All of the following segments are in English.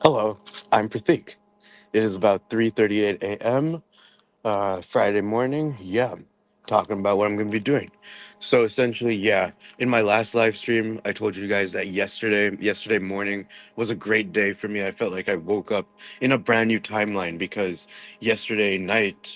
Hello, I'm Pratik. It is about 3:38 a.m. Friday morning. Yeah, talking about what I'm going to be doing. So essentially, yeah, in my last live stream, I told you guys that yesterday morning was a great day for me. I felt like I woke up in a brand new timeline because yesterday night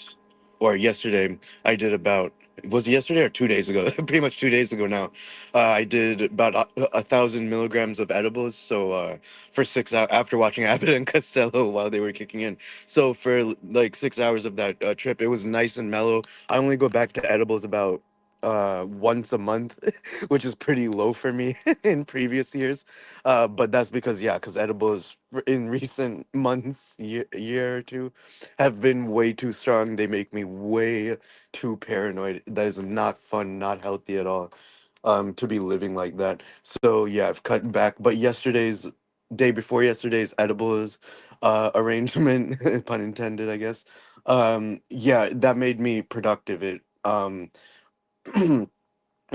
or yesterday I did about was it yesterday or 2 days ago? Pretty much 2 days ago now. I did about 1,000 milligrams of edibles. So for 6 hours after watching Abbott and Costello while they were kicking in. So for like 6 hours of that trip, it was nice and mellow. I only go back to edibles about once a month, which is pretty low for me in previous years. But that's because yeah, because edibles in recent months, year or two, have been way too strong. They make me way too paranoid. That is not fun, not healthy at all. To be living like that. So yeah, I've cut back. But day before yesterday's edibles arrangement, pun intended, I guess. Yeah, that made me productive. It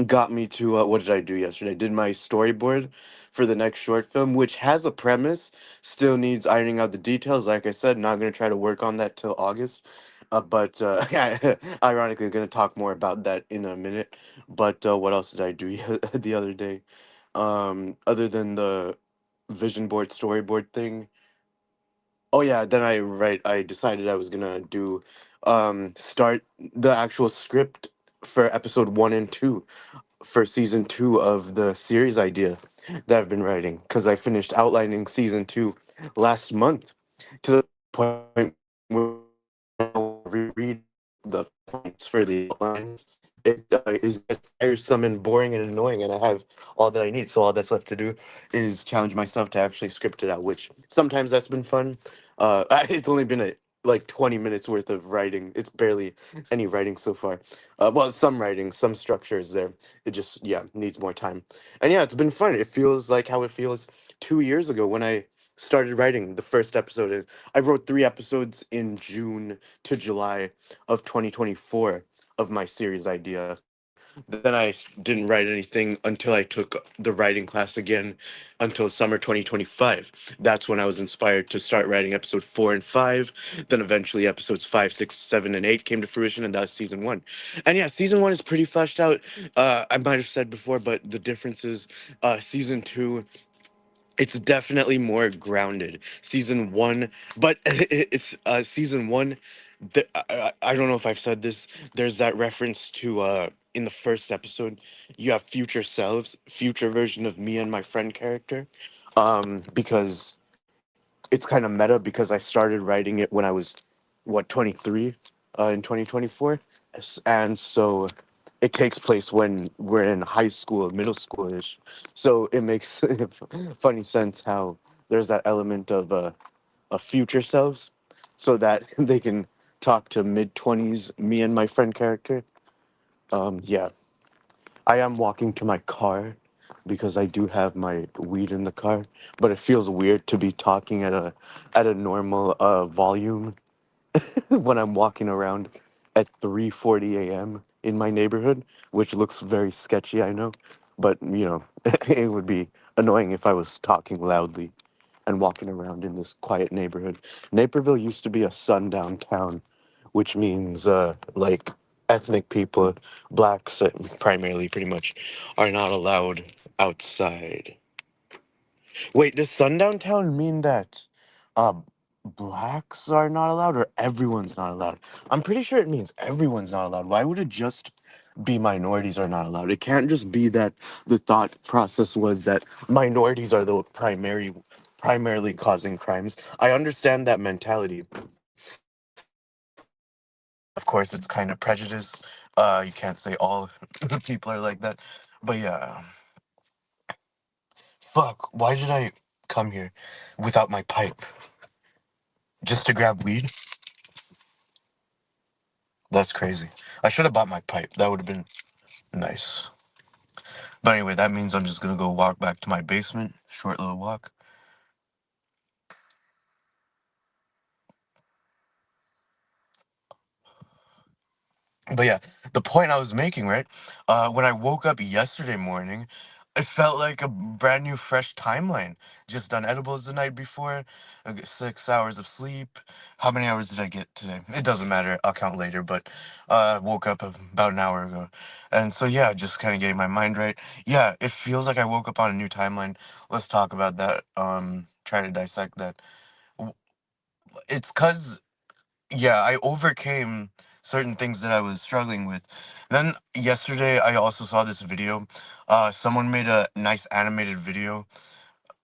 got me to what did I do yesterday? I did my storyboard for the next short film, which has a premise, still needs ironing out the details. Like I said, not going to try to work on that till August. But ironically, going to talk more about that in a minute. But what else did I do the other day? Other than the vision board storyboard thing. Oh yeah, then I decided I was gonna do start the actual script for episode 1 and 2 for season 2 of the series idea that I've been writing because I finished outlining season 2 last month to the point where I'll reread the points for the outline. It is just tiresome and boring and annoying, and I have all that I need. So all that's left to do is challenge myself to actually script it out, which sometimes that's been fun. It's only been like 20 minutes worth of writing. It's barely any writing so far. Well, some writing, some structure is there. It just yeah needs more time. And yeah, it's been fun. It feels like how it feels 2 years ago when I started writing the first episode. I wrote 3 episodes in June to July of 2024 of my series idea. Then didn't write anything until I took the writing class again until summer 2025. That's when I was inspired to start writing episode 4 and 5. Then eventually episodes 5, 6, 7, and 8 came to fruition, and that's season 1. And yeah, season 1 is pretty fleshed out. I might have said before, but the difference is season 2, it's definitely more grounded. Season 1, but it's season 1. I don't know if I've said this. There's that reference to in the first episode, you have future selves, future version of me and my friend character, because it's kind of meta because I started writing it when I was what 23 in 2024, and so it takes place when we're in high school, middle schoolish. So it makes funny sense how there's that element of future selves, so that they can talk to mid 20s me and my friend character. Yeah, I am walking to my car because I do have my weed in the car, but it feels weird to be talking at a normal volume when I'm walking around at 3:40 a.m. in my neighborhood, which looks very sketchy, I know, but it would be annoying if I was talking loudly and walking around in this quiet neighborhood. Naperville used to be a sundown town, which means like ethnic people, blacks primarily, pretty much, are not allowed outside. Wait, does sundown town mean that uh blacks are not allowed or everyone's not allowed? I'm pretty sure it means everyone's not allowed. Why would it just be minorities are not allowed? It can't just be that the thought process was that minorities are the primarily causing crimes. I understand that mentality. Of course it's kind of prejudice. You can't say all people are like that. But yeah, fuck, why did I come here without my pipe? Just to grab weed? That's crazy. I should have bought my pipe. That would have been nice. But anyway, that means I'm just gonna go walk back to my basement. Short little walk. But yeah, the point I was making, right? When I woke up yesterday morning, It felt like a brand new, fresh timeline. Just done edibles the night before. I get 6 hours of sleep. How many hours did I get today? It doesn't matter. I'll count later. But woke up about an hour ago, and so yeah, just kind of getting my mind right. Yeah, it feels like I woke up on a new timeline. Let's talk about that. Try to dissect that. W- It's cause yeah, I overcame certain things that I was struggling with. Then yesterday, I also saw this video. Someone made a nice animated video,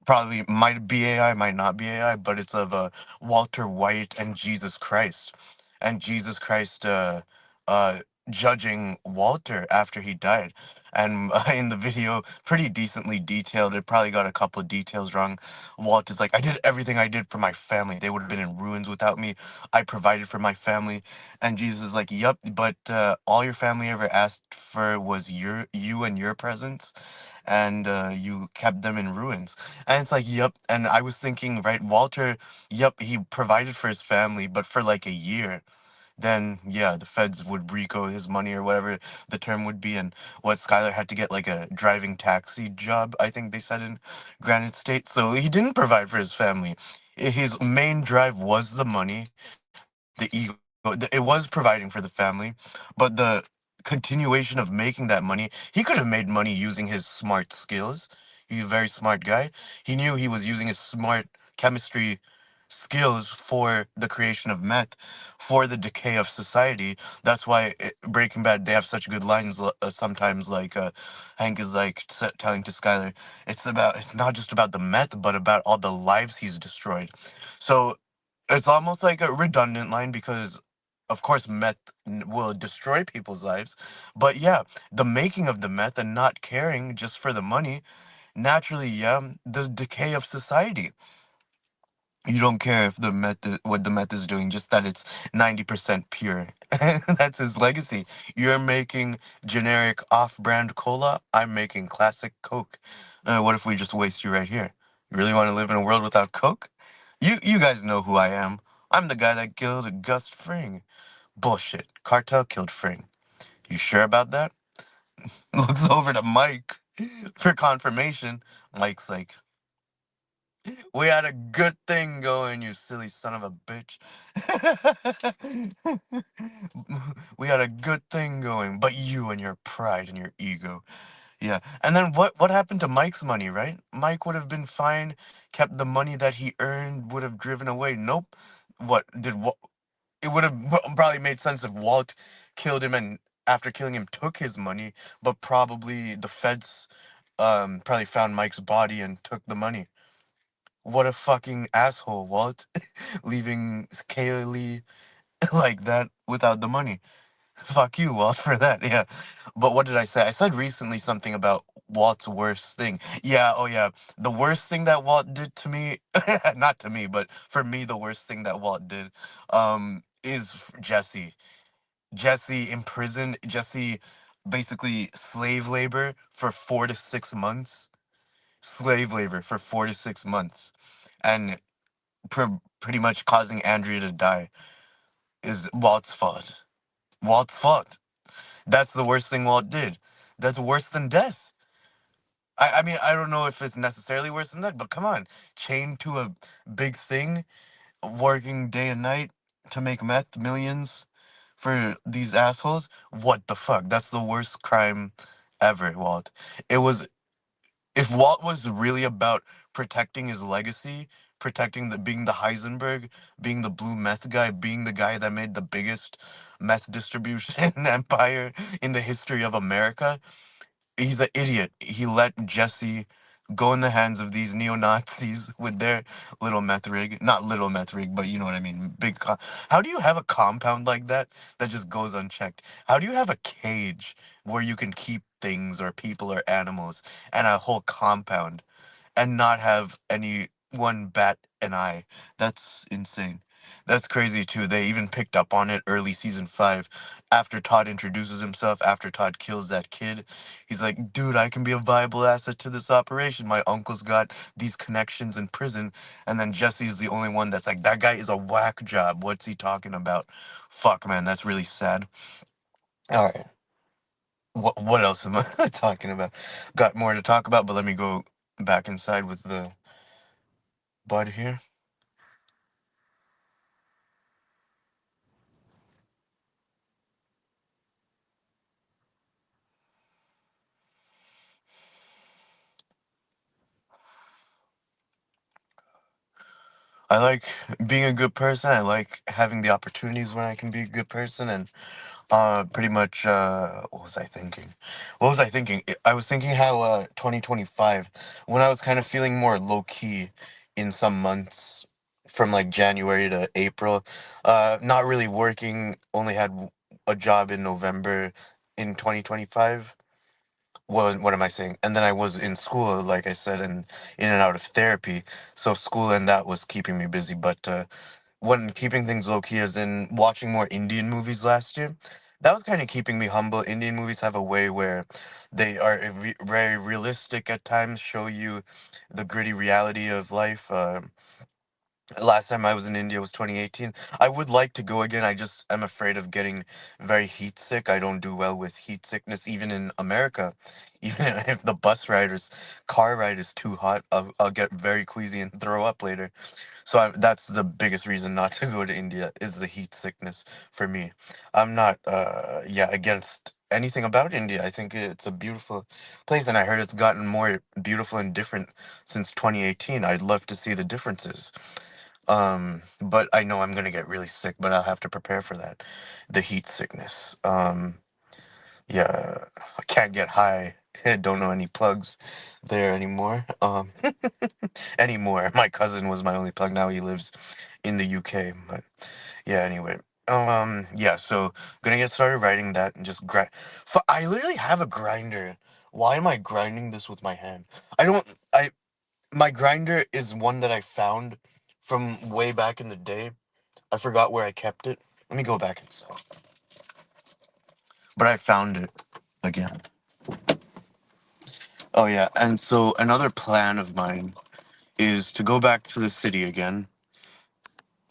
probably might be AI, might not be AI, but it's of Walter White and Jesus Christ, and Jesus Christ uh, judging Walter after he died. And in the video, pretty decently detailed. It probably got a couple of details wrong. Walter's like, I did everything I did for my family. They would have been in ruins without me. I provided for my family. And Jesus is like, yep, but all your family ever asked for was you and your presence, and you kept them in ruins. And it's like, yep. And I was thinking, right, Walter, yep, he provided for his family, but for like a year. Then, yeah, the feds would RICO his money or whatever the term would be. And what Skylar had to get like a driving taxi job, I think they said in Granite State. So he didn't provide for his family. His main drive was the money, the ego. It was providing for the family, but the continuation of making that money, he could have made money using his smart skills. He's a very smart guy. He knew he was using his smart chemistry skills for the creation of meth, for the decay of society. That's why Breaking Bad, they have such good lines sometimes. Like Hank is like telling to Skyler, it's not just about the meth, but about all the lives he's destroyed. So it's almost like a redundant line because, of course, meth will destroy people's lives. But yeah, the making of the meth and not caring just for the money, naturally, yeah, the decay of society. You don't care if what the meth is doing, just that it's 90% pure. That's his legacy. You're making generic off-brand cola. I'm making classic Coke. What if we just waste you right here? You really want to live in a world without Coke? You guys know who I am. I'm the guy that killed Gus Fring. Bullshit. Cartel killed Fring. You sure about that? Looks over to Mike for confirmation. Mike's like, we had a good thing going, you silly son of a bitch. We had a good thing going, but you and your pride and your ego. Yeah. And then what happened to Mike's money, right? Mike would have been fine, kept the money that he earned, would have driven away. Nope. What did what it would have probably made sense if Walt killed him and after killing him took his money, but probably the feds probably found Mike's body and took the money. What a fucking asshole, Walt. Leaving Kaylee like that without the money. Fuck you, Walt, for that. Yeah. But what did I say? I said recently something about Walt's worst thing. Yeah, oh yeah. The worst thing that Walt did to me, not to me, but for me, the worst thing that Walt did is Jesse. Jesse imprisoned, Jesse basically slave labor for 4 to 6 months. Slave labor for 4 to 6 months. And pretty much causing Andrea to die is Walt's fault. Walt's fault. That's the worst thing Walt did. That's worse than death. I mean, I don't know if it's necessarily worse than that, but come on. Chained to a big thing, working day and night to make meth millions for these assholes. What the fuck? That's the worst crime ever, Walt. It was if Walt was really about protecting his legacy, protecting the being the Heisenberg, being the blue meth guy, being the guy that made the biggest meth distribution empire in the history of America, he's an idiot. He let Jesse go in the hands of these neo Nazis with their little meth rig. Not little meth rig, but you know what I mean. How do you have a compound like that that just goes unchecked? How do you have a cage where you can keep things or people or animals and a whole compound and not have any one bat an eye? That's insane. That's crazy too. They even picked up on it early season 5 after Todd introduces himself, after Todd kills that kid. He's like, dude, I can be a viable asset to this operation. My uncle's got these connections in prison. And then Jesse's the only one that's like, that guy is a whack job. What's he talking about? Fuck, man, that's really sad. All right. what else am I talking about? Got more to talk about, but let me go back inside with the bud here. I like being a good person. I like having the opportunities when I can be a good person, and pretty much, what was I thinking? What was I thinking? I was thinking how 2025, when I was kind of feeling more low key in some months from like January to April, not really working, only had a job in November in 2025. What am I saying? And then I was in school, like I said, and in and out of therapy. So school and that was keeping me busy. But when keeping things low key, as in watching more Indian movies last year, that was kind of keeping me humble. Indian movies have a way where they are very realistic at times, show you the gritty reality of life. Last time I was in India was 2018. I would like to go again. I just am afraid of getting very heat sick. I don't do well with heat sickness, even in America. Even if the car ride is too hot, I'll get very queasy and throw up later. So that's the biggest reason not to go to India is the heat sickness for me. I'm not, yeah, against anything about India. I think it's a beautiful place, and I heard it's gotten more beautiful and different since 2018. I'd love to see the differences. But I know I'm gonna get really sick, but I'll have to prepare for that. The heat sickness. Yeah, I can't get high. Don't know any plugs there anymore. Anymore. My cousin was my only plug. Now he lives in the UK. But yeah, anyway. Yeah, so gonna get started writing that and just grind. I literally have a grinder. Why am I grinding this with my hand? I don't. I My grinder is one that I found from way back in the day. I forgot where I kept it. Let me go back inside. But I found it again. Oh yeah, and so another plan of mine is to go back to the city again.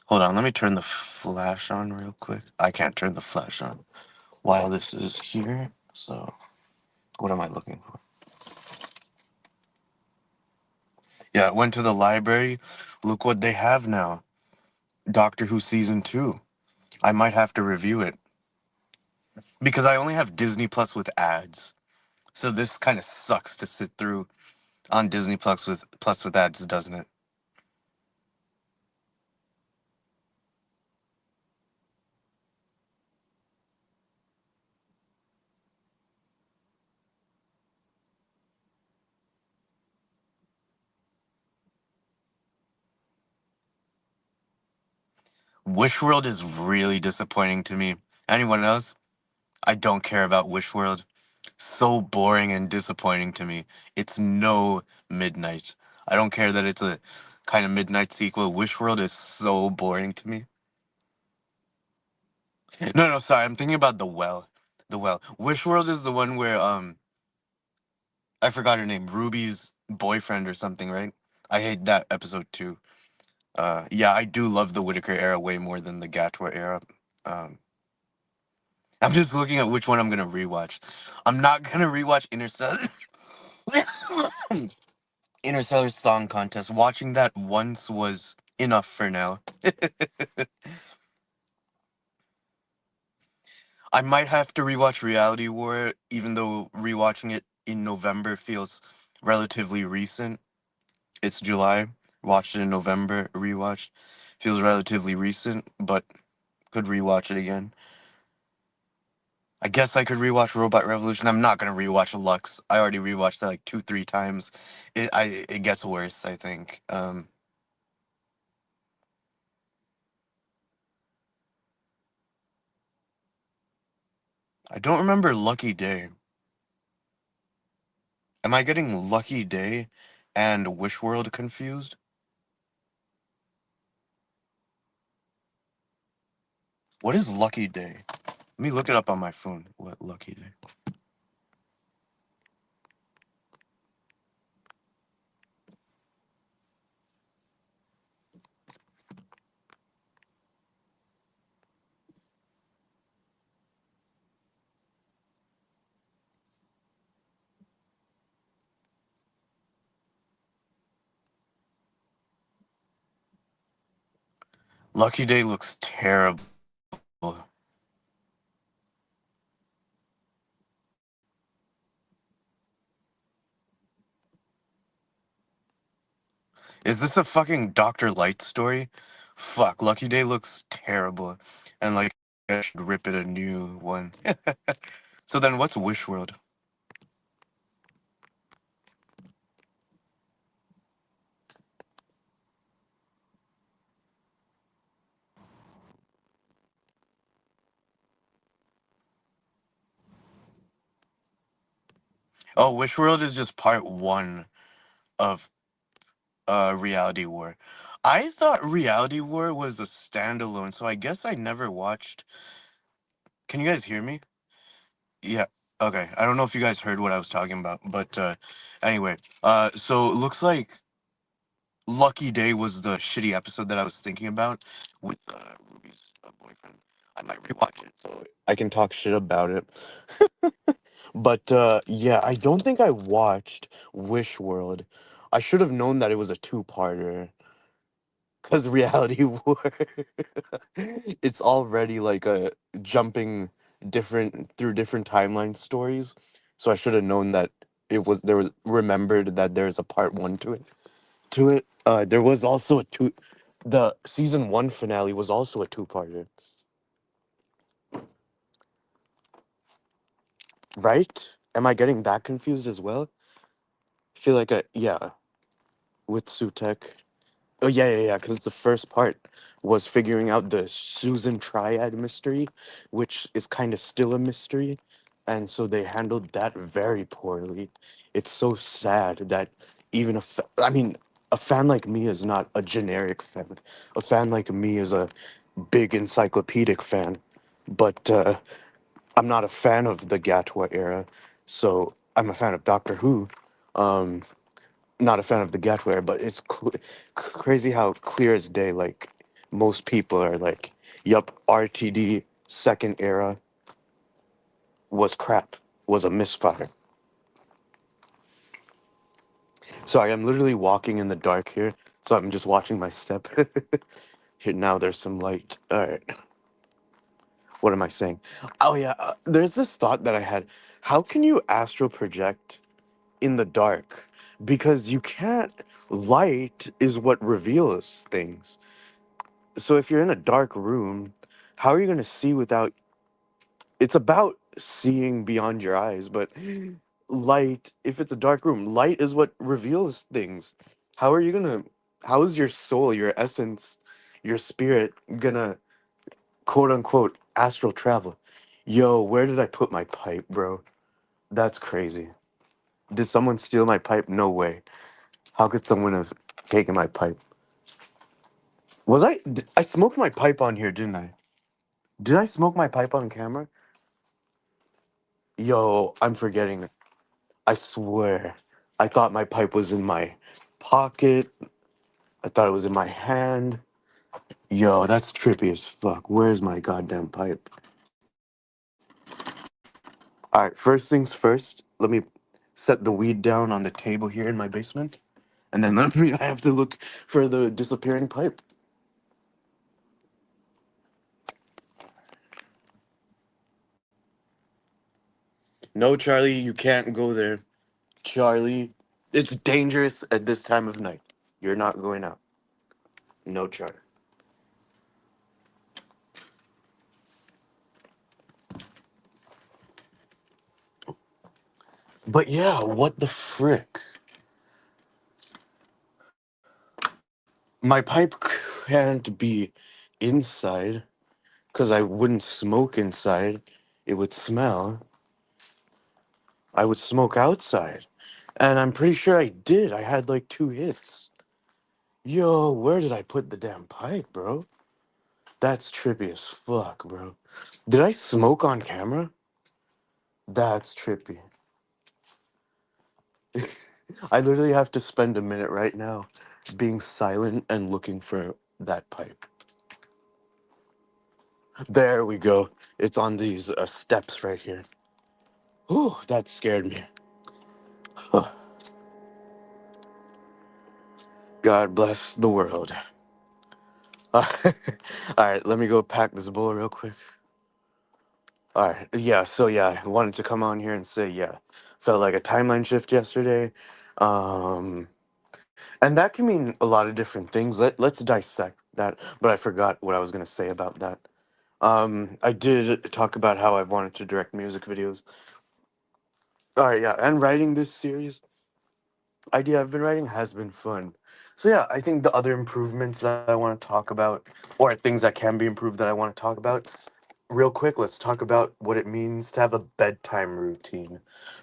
Hold on, let me turn the flash on real quick. I can't turn the flash on while this is here. So, what am I looking for? Yeah, I went to the library. Look what they have now. Doctor Who season 2. I might have to review it because I only have Disney Plus with ads. So this kind of sucks to sit through on Disney Plus with ads, doesn't it? Wish World is really disappointing to me. Anyone else? I don't care about Wish World. So boring and disappointing to me. It's no Midnight. I don't care that it's a kind of Midnight sequel. Wish World is so boring to me. No, no, sorry. I'm thinking about The Well. The Well. Wish World is the one where I forgot her name. Ruby's boyfriend or something, right? I hate that episode too. Yeah, I do love the Whitaker era way more than the Gatwa era. Um, I'm just looking at which one I'm gonna rewatch. I'm not gonna rewatch Interstellar. Interstellar Song Contest. Watching that once was enough for now. I might have to rewatch Reality War, even though rewatching it in November feels relatively recent. It's July. Watched it in November. Rewatched. Feels relatively recent, but could rewatch it again. I guess I could rewatch Robot Revolution. I'm not gonna rewatch Lux. I already rewatched that like 2, 3 times. It gets worse. I think. I don't remember Lucky Day. Am I getting Lucky Day and Wish World confused? What is Lucky Day? Let me look it up on my phone. What Lucky Day? Lucky Day looks terrible. Is this a fucking Dr. Light story? Fuck, Lucky Day looks terrible. And like I should rip it a new one. So then what's Wish World? Oh, Wish World is just part one of Reality War. I thought Reality War was a standalone, so I guess I never watched. Can you guys hear me? Yeah. Okay. I don't know if you guys heard what I was talking about, but anyway, so it looks like Lucky Day was the shitty episode that I was thinking about with Ruby's boyfriend. I might rewatch it so I can talk shit about it. But yeah, I don't think I watched Wish World. I should have known that it was a two-parter. Because Reality War, it's already like a jumping different through different timeline stories. So I should have known that it was there was remembered that there's a part one to it. There was also a two. The season one finale was also a two-parter, right? Am I getting that confused as well? I feel like yeah, with Sutek. Oh yeah. Because the first part was figuring out the Susan Triad mystery, which is kind of still a mystery, and so they handled that very poorly. It's so sad that even I mean, a fan like me is not a generic fan. A fan like me is a big encyclopedic fan, but I'm not a fan of the Gatwa era. So I'm a fan of Doctor Who. Um, Not a fan of the Gatware, but it's crazy how clear as day, like, most people are like, yup, RTD second era was crap, was a misfire. Sorry, I'm literally walking in the dark here, so I'm just watching my step. Here, now there's some light. All right, what am I saying? Oh, yeah, there's this thought that I had. How can you astral project in the dark? Because you can't, light is what reveals things. So if you're in a dark room, how are you going to see without, it's about seeing beyond your eyes, but light, if it's a dark room, light is what reveals things. How are you going to, how is your soul, your essence, your spirit going to quote unquote astral travel? Yo, where did I put my pipe, bro? That's crazy. Did someone steal my pipe? No way. How could someone have taken my pipe? I smoked my pipe on here, didn't I? Did I smoke my pipe on camera? Yo, I'm forgetting. I swear. I thought my pipe was in my pocket. I thought it was in my hand. Yo, that's trippy as fuck. Where's my goddamn pipe? All right, first things first. Let me set the weed down on the table here in my basement. And then let me, I have to look for the disappearing pipe. No, Charlie, you can't go there. Charlie, it's dangerous at this time of night. You're not going out. No, Charlie. But yeah, what the frick? My pipe can't be inside because I wouldn't smoke inside. It would smell. I would smoke outside. And I'm pretty sure I did. I had like two hits. Yo, where did I put the damn pipe, bro? That's trippy as fuck, bro. Did I smoke on camera? That's trippy. I literally have to spend a minute right now being silent and looking for that pipe. There we go. It's on these steps right here. Whew, that scared me. God bless the world. All right, let me go pack this bowl real quick. All right, yeah. So yeah, I wanted to come on here and say yeah, felt like a timeline shift yesterday, um, and that can mean a lot of different things. Let's dissect that. But I forgot what I was gonna say about that. I did talk about how I've wanted to direct music videos. All right, yeah, and writing this series idea I've been writing has been fun. So yeah, I think the other improvements that I want to talk about, or things that can be improved that I want to talk about, real quick, let's talk about what it means to have a bedtime routine.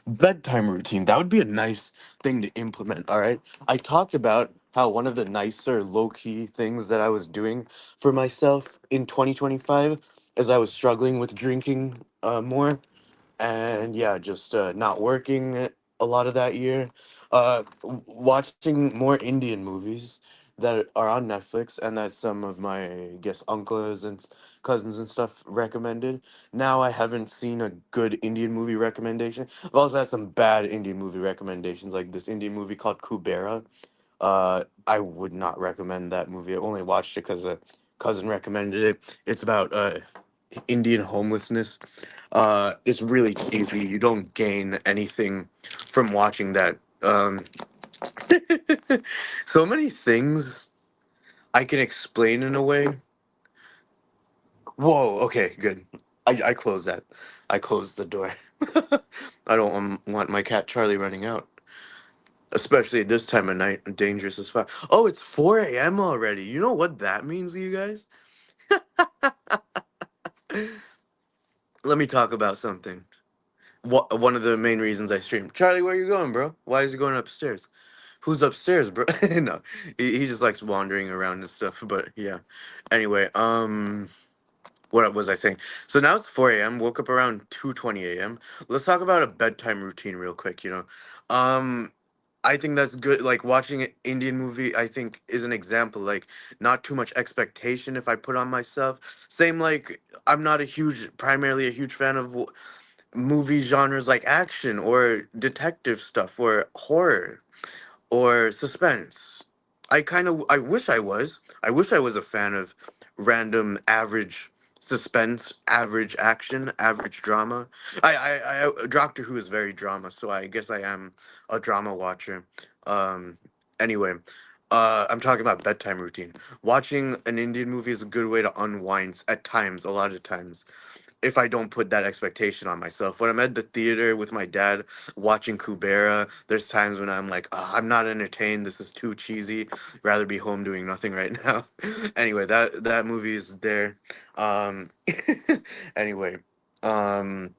Bedtime routine, that would be a nice thing to implement, all right? I talked about how one of the nicer low key things that I was doing for myself in 2025 as I was struggling with drinking more and yeah, just not working a lot of that year. Watching more Indian movies that are on Netflix and that some of my, I guess, uncles and cousins and stuff recommended. Now I haven't seen a good Indian movie recommendation. I've also had some bad Indian movie recommendations, like this Indian movie called Kubera. I would not recommend that movie. I only watched it because a cousin recommended it. It's about Indian homelessness. It's really cheesy. You don't gain anything from watching that. So many things I can explain in a way. Whoa. Okay. Good. I closed that. I closed the door. I don't want my cat Charlie running out, especially at this time of night. Dangerous as fuck. Oh, it's 4 a.m. already. You know what that means, you guys? Let me talk about something. One of the main reasons I stream. Charlie, where you going, bro? Why is he going upstairs? Who's upstairs, bro? No, he just likes wandering around and stuff. But yeah. Anyway, what was I saying? So now it's 4 a.m. Woke up around 2:20 a.m. Let's talk about a bedtime routine real quick. Um, I think that's good. Like watching an Indian movie, I think is an example. Like not too much expectation if I put on myself. Same like I'm not primarily a huge fan of movie genres like action or detective stuff or horror or suspense. I wish I was. I wish I was a fan of random average suspense, average action, average drama. Doctor Who is very drama, so I guess I am a drama watcher. Um anyway, I'm talking about bedtime routine. Watching an Indian movie is a good way to unwind at times, a lot of times if I don't put that expectation on myself. When I'm at the theater with my dad watching Kubera, there's times when I'm like, I'm not entertained. This is too cheesy. Rather be home doing nothing right now. Anyway, that movie is there. Um, anyway, um,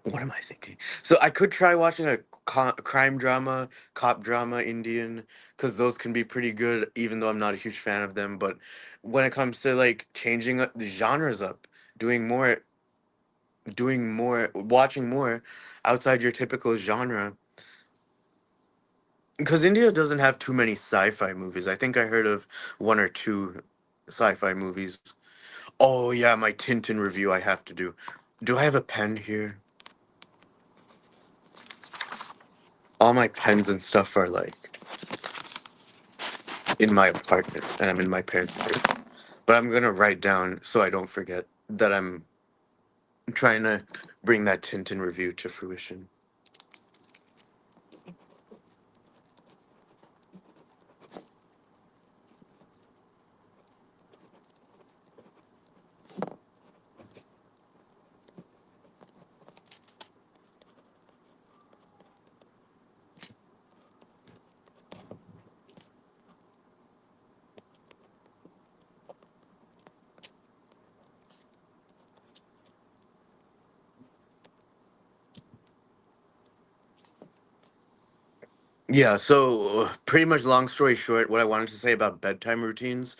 what am I thinking? So I could try watching a crime drama, cop drama, Indian, because those can be pretty good, even though I'm not a huge fan of them. But when it comes to like changing the genres up, doing more watching more outside your typical genre. Because India doesn't have too many sci-fi movies. I think I heard of one or two sci-fi movies. Oh yeah, my Tintin review I have to do. Do I have a pen here? All my pens and stuff are like in my apartment, and I'm in my parents' place. But I'm gonna write down so I don't forget that I'm trying to bring that Tintin review to fruition. Yeah, so pretty much long story short, what I wanted to say about bedtime routines,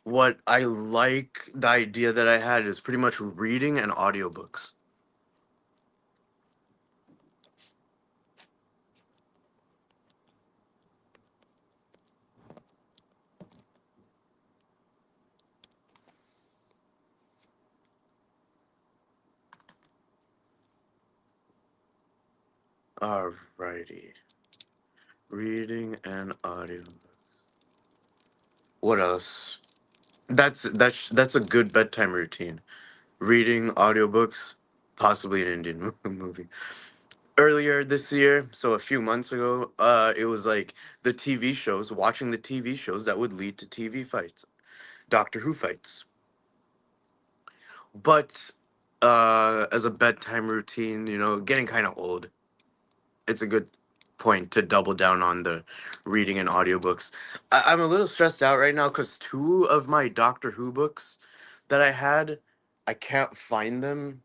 what I like the idea that I had is pretty much reading and audiobooks. Alrighty. Reading and audio. What else? That's a good bedtime routine. Reading audiobooks, possibly an Indian movie. Earlier this year, so a few months ago, it was like the TV shows, watching the TV shows that would lead to TV fights, Doctor Who fights. But as a bedtime routine, getting kind of old. It's a good point to double down on the reading and audiobooks. I'm a little stressed out right now because two of my Doctor Who books that I had, I can't find them.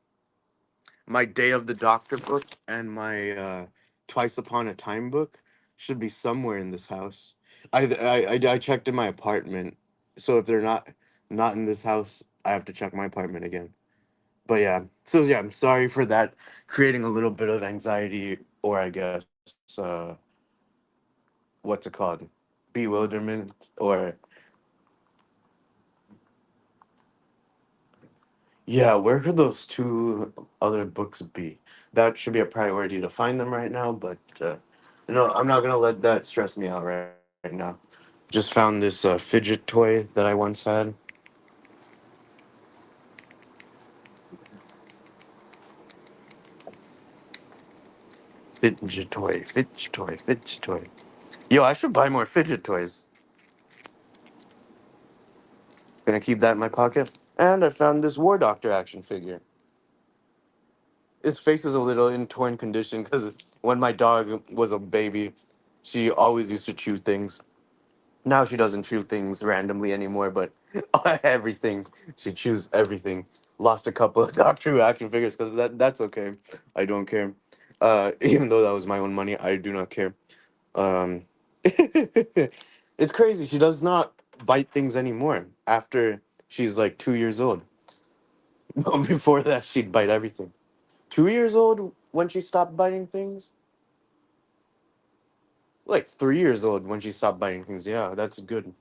My Day of the Doctor book and my Twice Upon a Time book should be somewhere in this house. I checked in my apartment, so if they're not in this house, I have to check my apartment again. But yeah, so yeah, I'm sorry for that, creating a little bit of anxiety, or I guess what's it called, bewilderment, or yeah, where could those two other books be? That should be a priority to find them right now, but I'm not gonna let that stress me out right now. Just found this fidget toy that I once had. Fidget toy, fidget toy, fidget toy. Yo, I should buy more fidget toys. Gonna keep that in my pocket. And I found this War Doctor action figure. His face is a little in torn condition because when my dog was a baby, she always used to chew things. Now she doesn't chew things randomly anymore, but everything. She chews everything. Lost a couple of Doctor Who action figures because that's okay. I don't care. Even though that was my own money, I do not care. Um, it's crazy. She does not bite things anymore after she's like 2 years old. Before that, she'd bite everything. 2 years old when she stopped biting things? Like 3 years old when she stopped biting things. Yeah, that's good.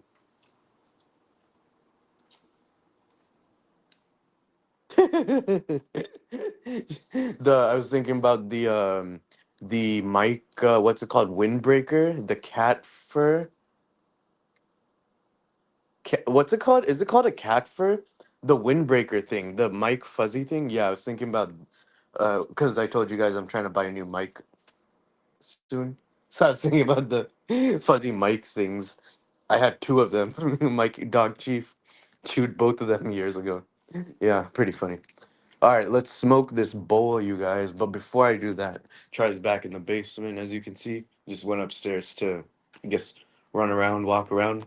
I was thinking about the mic what's it called? Windbreaker, the cat fur. What's it called? Is it called a cat fur? The windbreaker thing, the mic fuzzy thing. Yeah, I was thinking about because I told you guys I'm trying to buy a new mic soon. So I was thinking about the fuzzy mic things. I had two of them. Mike Dog Chief chewed both of them years ago. Yeah, pretty funny. All right, let's smoke this bowl, you guys. But before I do that, Charlie's back in the basement, as you can see. Just went upstairs to, I guess, run around, walk around.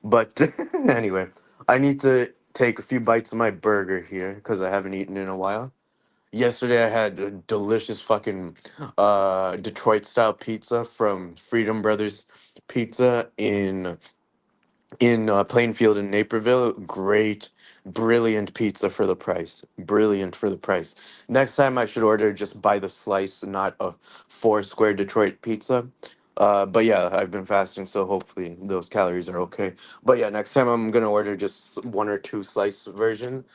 But anyway, I need to take a few bites of my burger here because I haven't eaten in a while. Yesterday I had a delicious fucking Detroit style pizza from Freedom Brothers Pizza in Plainfield and Naperville. Great, brilliant pizza for the price. Brilliant for the price. Next time I should order just by the slice, not a four square Detroit pizza. But yeah, I've been fasting, so hopefully those calories are okay. But yeah, next time I'm gonna order just one or two slice version.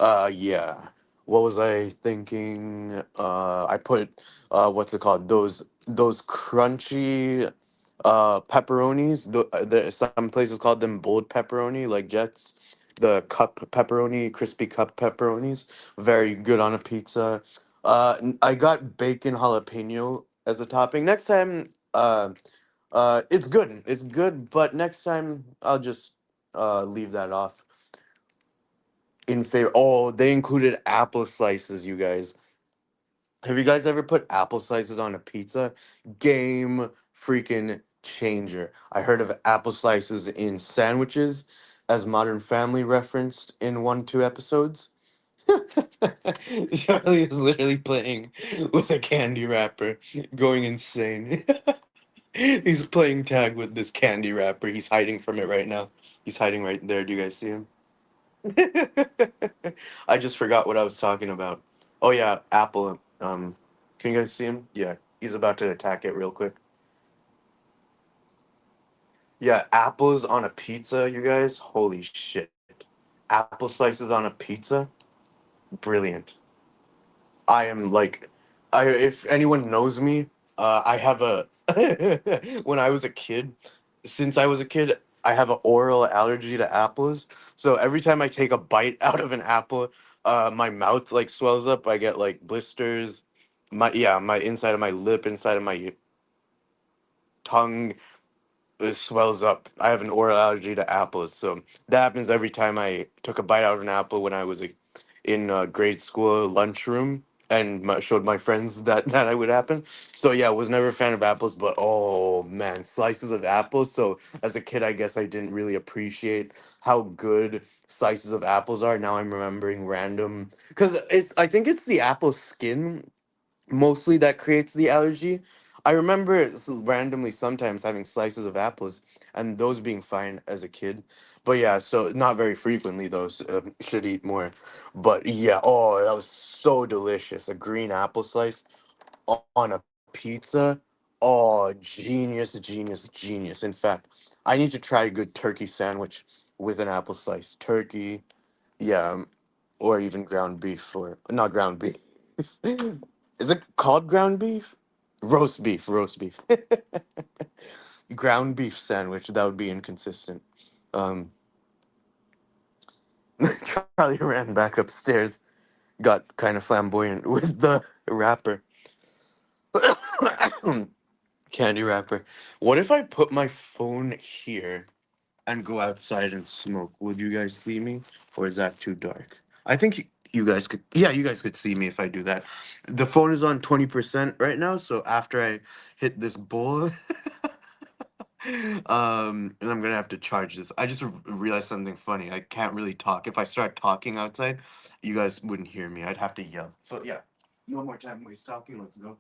Yeah. What was I thinking? I put what's it called? Those crunchy pepperonis. Some places call them bold pepperoni, like Jets. The cup pepperoni, crispy cup pepperonis, very good on a pizza. I got bacon jalapeno as a topping. Next time, it's good. It's good, but next time I'll just leave that off in favor. Oh, they included apple slices, you guys. Have you guys ever put apple slices on a pizza? Game freaking changer. I heard of apple slices in sandwiches, as Modern Family referenced in 1, 2 episodes. Charlie is literally playing with a candy wrapper, going insane. He's playing tag with this candy wrapper. He's hiding from it right now. He's hiding right there. Do you guys see him? I just forgot what I was talking about. Oh yeah, Apple. Can you guys see him? Yeah, he's about to attack it real quick. Yeah, apples on a pizza, you guys. Holy shit! Apple slices on a pizza. Brilliant. I am like, I if anyone knows me, I have a when I was a kid, since I was a kid. I have an oral allergy to apples. So every time I take a bite out of an apple, my mouth like swells up. I get like blisters. My inside of my lip, inside of my tongue, it swells up. I have an oral allergy to apples, so that happens every time I took a bite out of an apple when I was in grade school lunchroom, and showed my friends that that would happen. So yeah, I was never a fan of apples, but oh man, slices of apples. So as a kid, I guess I didn't really appreciate how good slices of apples are. Now I'm remembering random, because I think it's the apple skin mostly that creates the allergy. I remember randomly sometimes having slices of apples and those being fine as a kid. But yeah, so not very frequently, those should eat more. But yeah, oh, that was so delicious. A green apple slice on a pizza. Oh, genius, genius, genius. In fact, I need to try a good turkey sandwich with an apple slice. Turkey, yeah, or even ground beef, or not ground beef. Is it called ground beef? Roast beef, roast beef. Ground beef sandwich, that would be inconsistent. Um, Charlie ran back upstairs, got kind of flamboyant with the wrapper. Candy wrapper. What if I put my phone here and go outside and smoke? Would you guys see me? Or is that too dark? I think you guys could, yeah, you guys could see me if I do that. The phone is on 20% right now, so after I hit this bowl, and I'm gonna have to charge this. I just realized something funny. I can't really talk. If I start talking outside, you guys wouldn't hear me. I'd have to yell. So yeah, no more time waste talking. Let's go.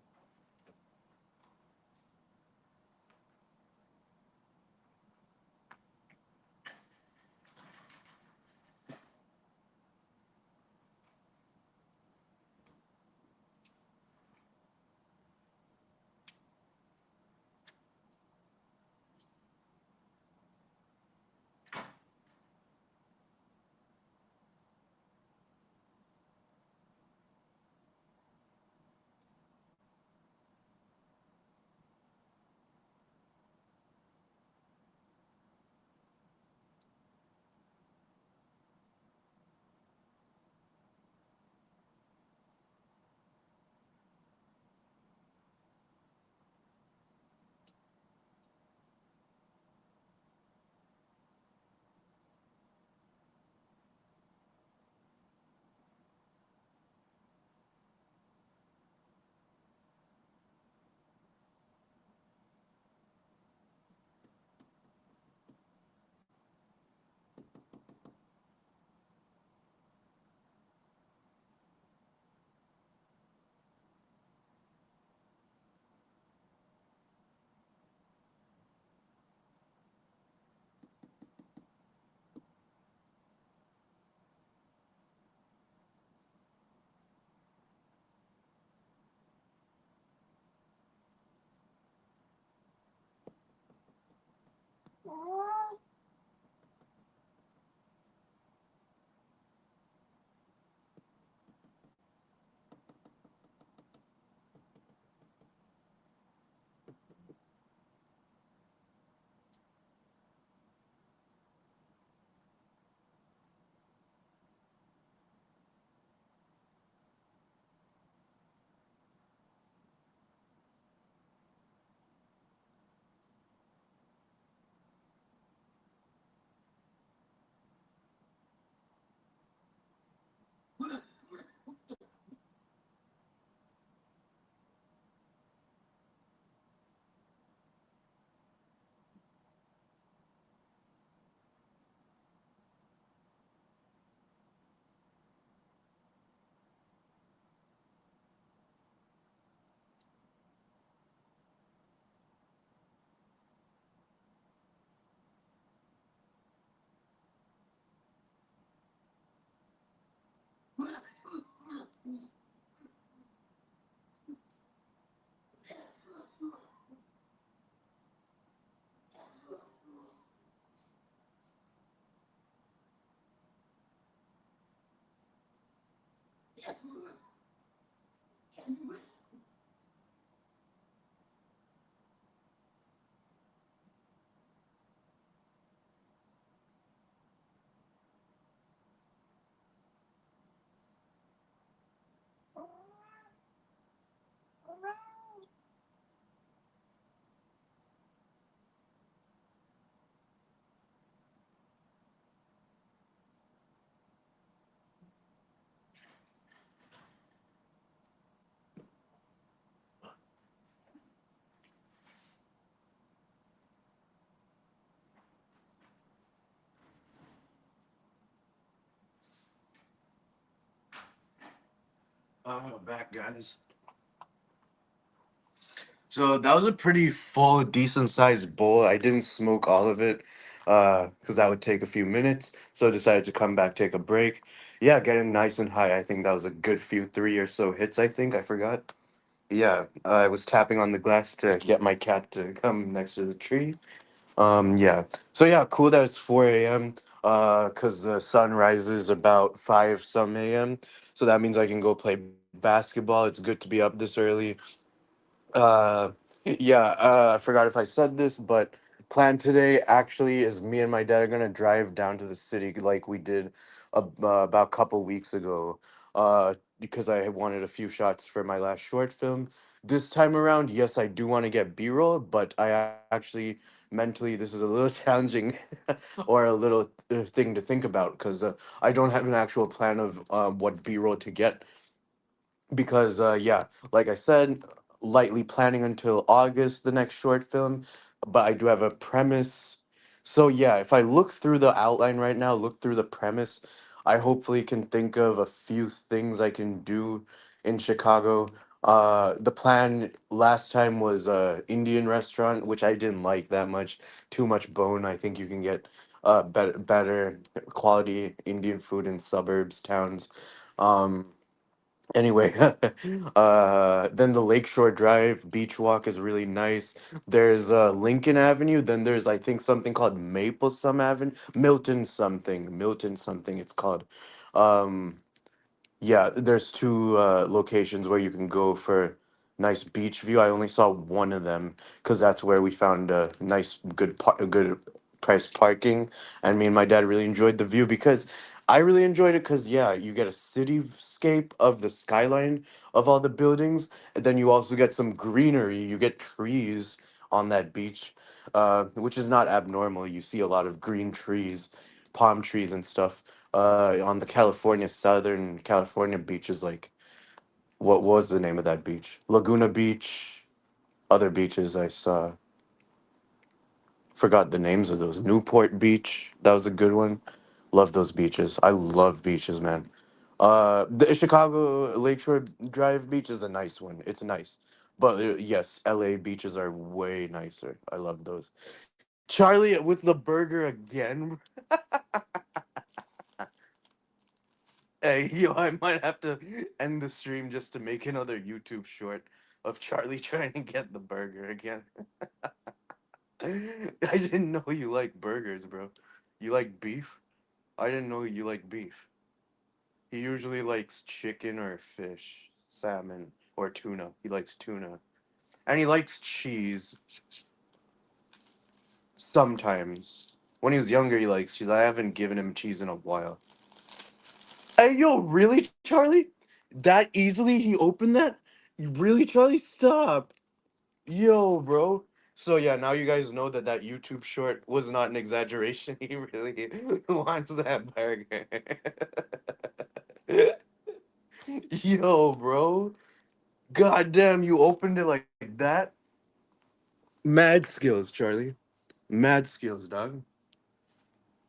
Back, guys. So that was a pretty full, decent sized bowl. I didn't smoke all of it, because that would take a few minutes. So I decided to come back, take a break. Yeah, getting nice and high. I think that was a good few three or so hits. I think I forgot. Yeah, I was tapping on the glass to get my cat to come next to the tree. Yeah. So yeah, cool that it's 4 a.m. Cause the sun rises about 5 some a.m. So that means I can go play basketball. It's good to be up this early. Uh, yeah, I forgot if I said this, but plan today actually is me and my dad are gonna drive down to the city like we did about a couple weeks ago. Because I wanted a few shots for my last short film. This time around, yes, I do want to get B-roll, but actually mentally this is a little challenging, or a little thing to think about because I don't have an actual plan of what B-roll to get because yeah, like I said, lightly planning until August the next short film, but I do have a premise. So yeah, if I look through the outline right now, look through the premise, I hopefully can think of a few things I can do in Chicago. The plan last time was Indian restaurant, which I didn't like that much. Too much bone. I think you can get better quality Indian food in suburbs, towns. Um, Anyway, then the Lakeshore Drive beach walk is really nice. There's Lincoln Avenue. Then there's I think something called Maple some Avenue, Milton something. It's called. Um, yeah, there's two locations where you can go for nice beach view. I only saw one of them because that's where we found a nice, good price parking, and me and my dad really enjoyed the view because I really enjoyed it because yeah, you get a cityscape of the skyline of all the buildings, and then you also get some greenery. You get trees on that beach, which is not abnormal. You see a lot of green trees, palm trees, and stuff on the Southern California beaches. Like, what was the name of that beach? Laguna Beach. Other beaches I saw, forgot the names of those. Newport Beach, that was a good one. Love those beaches. I love beaches, man. The Chicago Lakeshore Drive beach is a nice one. It's nice, but yes, LA beaches are way nicer. I love those. Charlie with the burger again. Hey, yo, I might have to end the stream just to make another YouTube short of Charlie trying to get the burger again. I didn't know you like burgers, bro. You like beef? I didn't know you like beef. He usually likes chicken or fish, salmon, or tuna. He likes tuna. And he likes cheese sometimes. When he was younger, he likes cheese. I haven't given him cheese in a while. Hey, yo, really, Charlie? That easily he opened that? You really, Charlie? Stop. Yo, bro. So yeah, now you guys know that that YouTube short was not an exaggeration. He really wants that burger. Yo, bro. God damn, you opened it like that? Mad skills, Charlie. Mad skills, dog.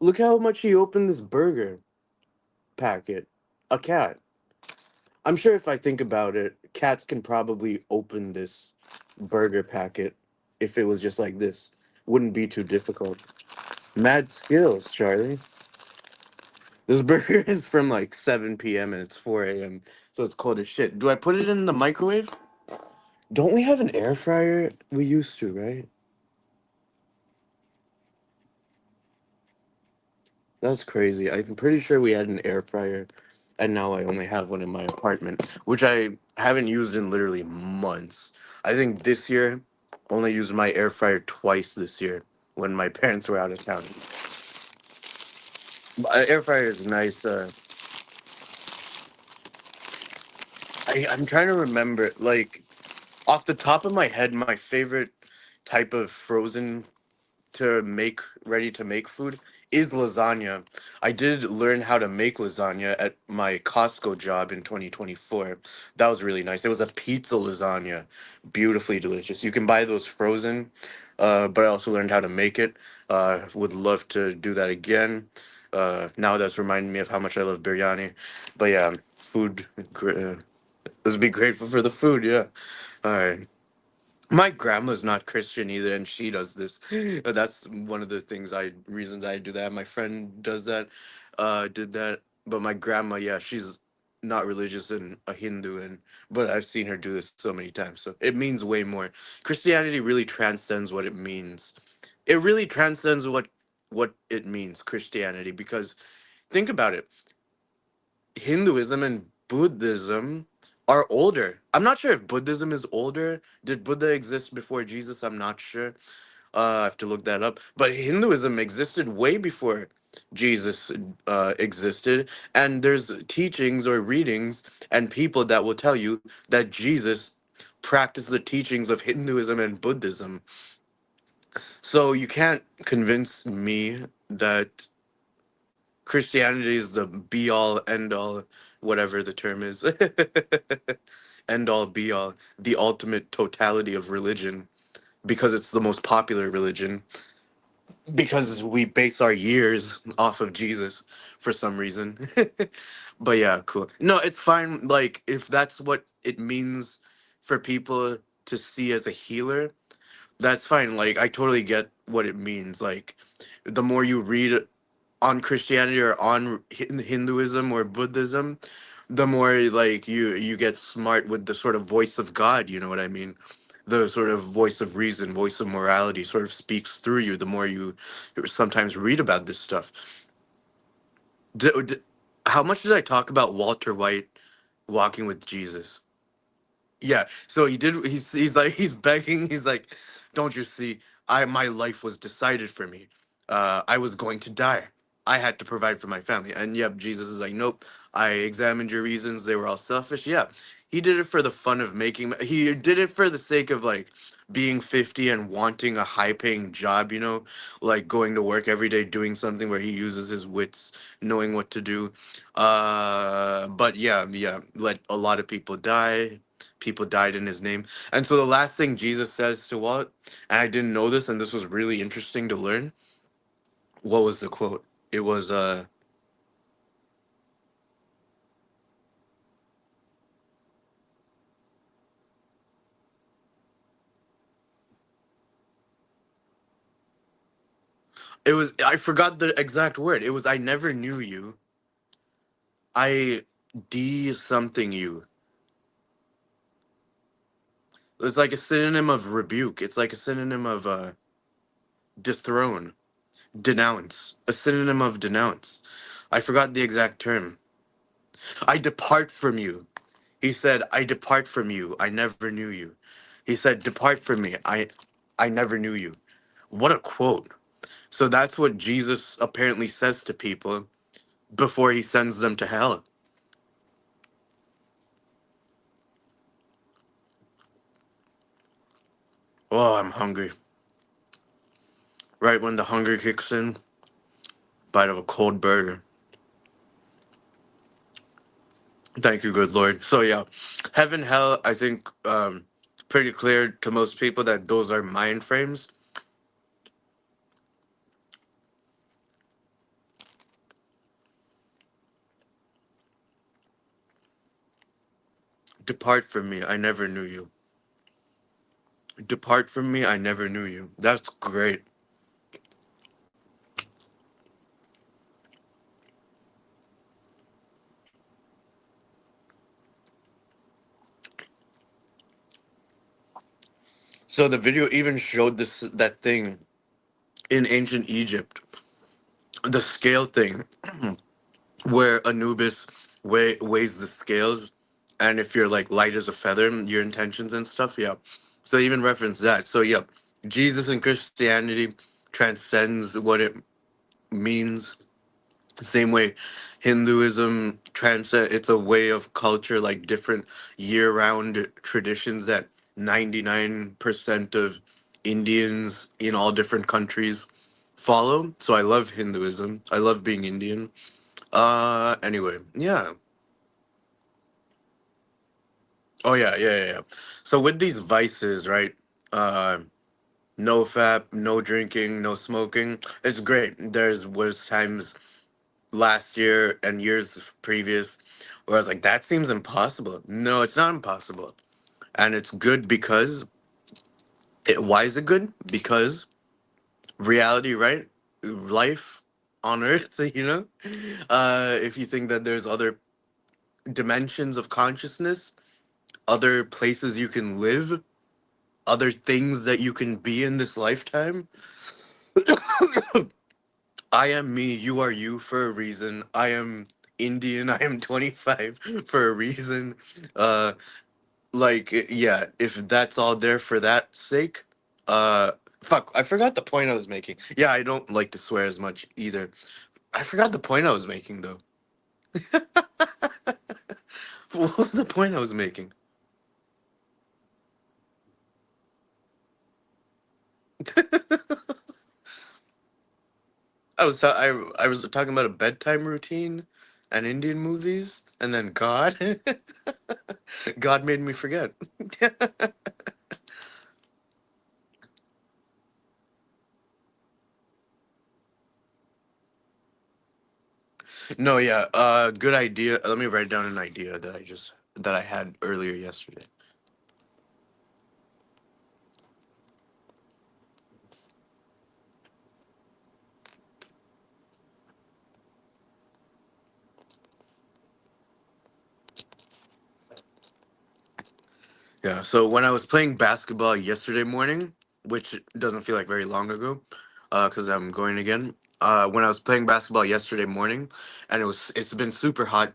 Look how much he opened this burger packet. A cat. I'm sure if I think about it, cats can probably open this burger packet if it was just like this. Wouldn't be too difficult. Mad skills, Charlie. This burger is from like 7 p.m. and it's 4 a.m. So it's cold as shit. Do I put it in the microwave? Don't we have an air fryer? We used to, right? That's crazy. I'm pretty sure we had an air fryer and now I only have one in my apartment, which I haven't used in literally months. I think this year only used my air fryer twice this year when my parents were out of town. Air fryer is nice. I'm trying to remember, like, Off the top of my head, my favorite type of frozen to make ready to make food is lasagna. I did learn how to make lasagna at my Costco job in 2024. That was really nice. It was a pizza lasagna, beautifully delicious. You can buy those frozen, but I also learned how to make it. Would love to do that again. Now that's reminding me of how much I love biryani. But yeah, food. Let's be grateful for the food. Yeah. All right. My grandma's not Christian either, and she does this. That's one of the reasons I do that. My friend does that, did that, but my grandma, yeah, she's not religious and a Hindu, and but I've seen her do this so many times. So it means way more. Christianity really transcends what it means. It really transcends what it means, Christianity, because think about it. Hinduism and Buddhism are older. I'm not sure if Buddhism is older. Did Buddha exist before Jesus? I'm not sure. I have to look that up. But Hinduism existed way before Jesus existed. And there's teachings or readings and people that will tell you that Jesus practiced the teachings of Hinduism and Buddhism. So you can't convince me that Christianity is the be all, end all, whatever the term is. End all, be all, the ultimate totality of religion because it's the most popular religion, because we base our years off of Jesus for some reason. But yeah, cool. No, it's fine. Like, if that's what it means for people to see as a healer, that's fine. Like, I totally get what it means. Like, the more you read on Christianity or on Hinduism or Buddhism, the more like you get smart with the sort of voice of God. You know what I mean? The sort of voice of reason, voice of morality, sort of speaks through you. The more you sometimes read about this stuff. D- how much did I talk about Walter White walking with Jesus? Yeah, so he did. He's like he's begging. He's like, "Don't you see? My life was decided for me. I was going to die. I had to provide for my family." And yep, Jesus is like, "Nope. I examined your reasons. They were all selfish." Yeah, he did it for the fun of making. He did it for the sake of like being 50 and wanting a high-paying job. You know, like going to work every day, doing something where he uses his wits, knowing what to do. But yeah, yeah, let a lot of people die. People died in his name. And so the last thing Jesus says to Walt, and I didn't know this, and this was really interesting to learn. What was the quote? It was I forgot the exact word. It was I never knew you. I D something you. It's like a synonym of rebuke. It's like a synonym of dethrone, denounce. A synonym of denounce. I forgot the exact term. I depart from you. He said, I depart from you. I never knew you. He said, depart from me. I never knew you. What a quote. So that's what Jesus apparently says to people before he sends them to hell. Oh, I'm hungry. Right when the hunger kicks in, bite of a cold burger. Thank you, good Lord. So yeah, heaven, hell, I think pretty clear to most people that those are mind frames. Depart from me. I never knew you. Depart from me. I never knew you. That's great. So the video even showed that thing in ancient Egypt, the scale thing, where Anubis weighs the scales, and if you're like light as a feather, your intentions and stuff. Yeah. So they even reference that. So yeah, Jesus in Christianity transcends what it means. Same way Hinduism transcend. It's a way of culture, like different year-round traditions that 99% of Indians in all different countries follow. So I love Hinduism. I love being Indian. Anyway, yeah. Oh yeah, yeah, yeah, yeah. So with these vices, right? Uh no fap, no drinking, no smoking. It's great. There's was times last year and years previous where I was like, that seems impossible. No, it's not impossible. And it's good because why is it good? Because reality, right? Life on Earth, you know? If you think that there's other dimensions of consciousness, other places you can live, other things that you can be in this lifetime. I am me, you are you for a reason. I am Indian, I am 25 for a reason. Uh yeah, if that's all there for that sake, uh fuck, I forgot the point I was making. Yeah, I don't like to swear as much either. I forgot the point I was making though. What was the point I was making? I was talking about a bedtime routine and Indian movies, and then God. God made me forget. No, yeah, good idea. Let me write down an idea that I had earlier yesterday. Yeah, so when I was playing basketball yesterday morning, which doesn't feel like very long ago, because I'm going again. When I was playing basketball yesterday morning, and it's been super hot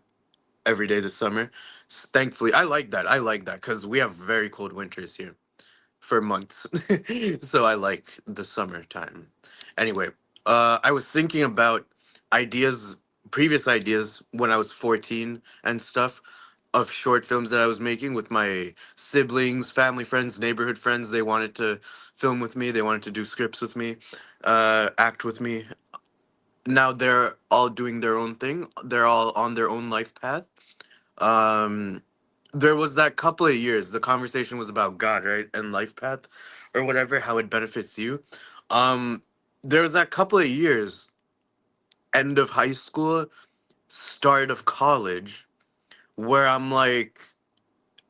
every day this summer. Thankfully, I like that. I like that because we have very cold winters here for months. So I like the summertime. Anyway, I was thinking about ideas, previous ideas when I was 14 and stuff of short films that I was making with my siblings, family friends, neighborhood friends. They wanted to film with me. They wanted to do scripts with me, act with me. Now they're all doing their own thing. They're all on their own life path. um there was that couple of years the conversation was about God, right, and life path or whatever, how it benefits you. um there was that couple of years, end of high school, start of college, where I'm like,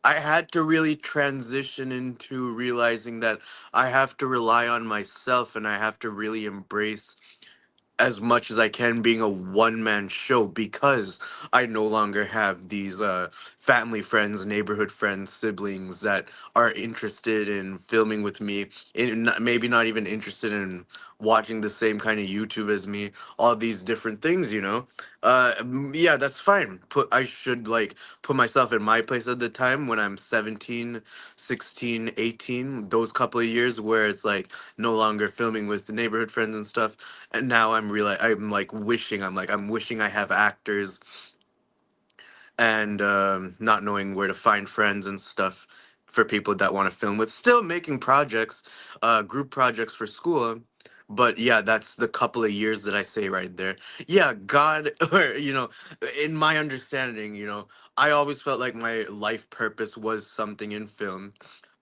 I had to really transition into realizing that I have to rely on myself and I have to really embrace as much as I can being a one man show because I no longer have these family friends, neighborhood friends, siblings that are interested in filming with me, maybe not even interested in watching the same kind of YouTube as me, all these different things, you know. Yeah, that's fine. I should like put myself in my place at the time when I'm 17, 16, 18, those couple of years where it's like no longer filming with the neighborhood friends and stuff, and now I'm like wishing, I'm wishing I have actors, and not knowing where to find friends and stuff for people that want to film with, still making projects, group projects for school. But yeah, that's the couple of years that I say right there. Yeah, God, or in my understanding, I always felt like my life purpose was something in film.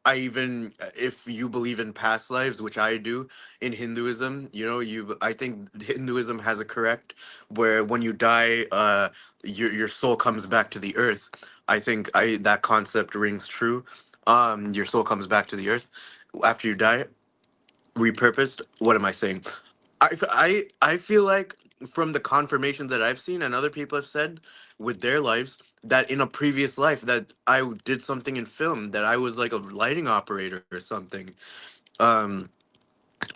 I even, if you believe in past lives, which I do, in Hinduism, I think Hinduism has a correct where when you die, your soul comes back to the earth. I think I that concept rings true. Your soul comes back to the earth after you die, repurposed. What am I saying? I feel like from the confirmations that I've seen and other people have said with their lives that in a previous life that I did something in film, that I was like a lighting operator or something. Um,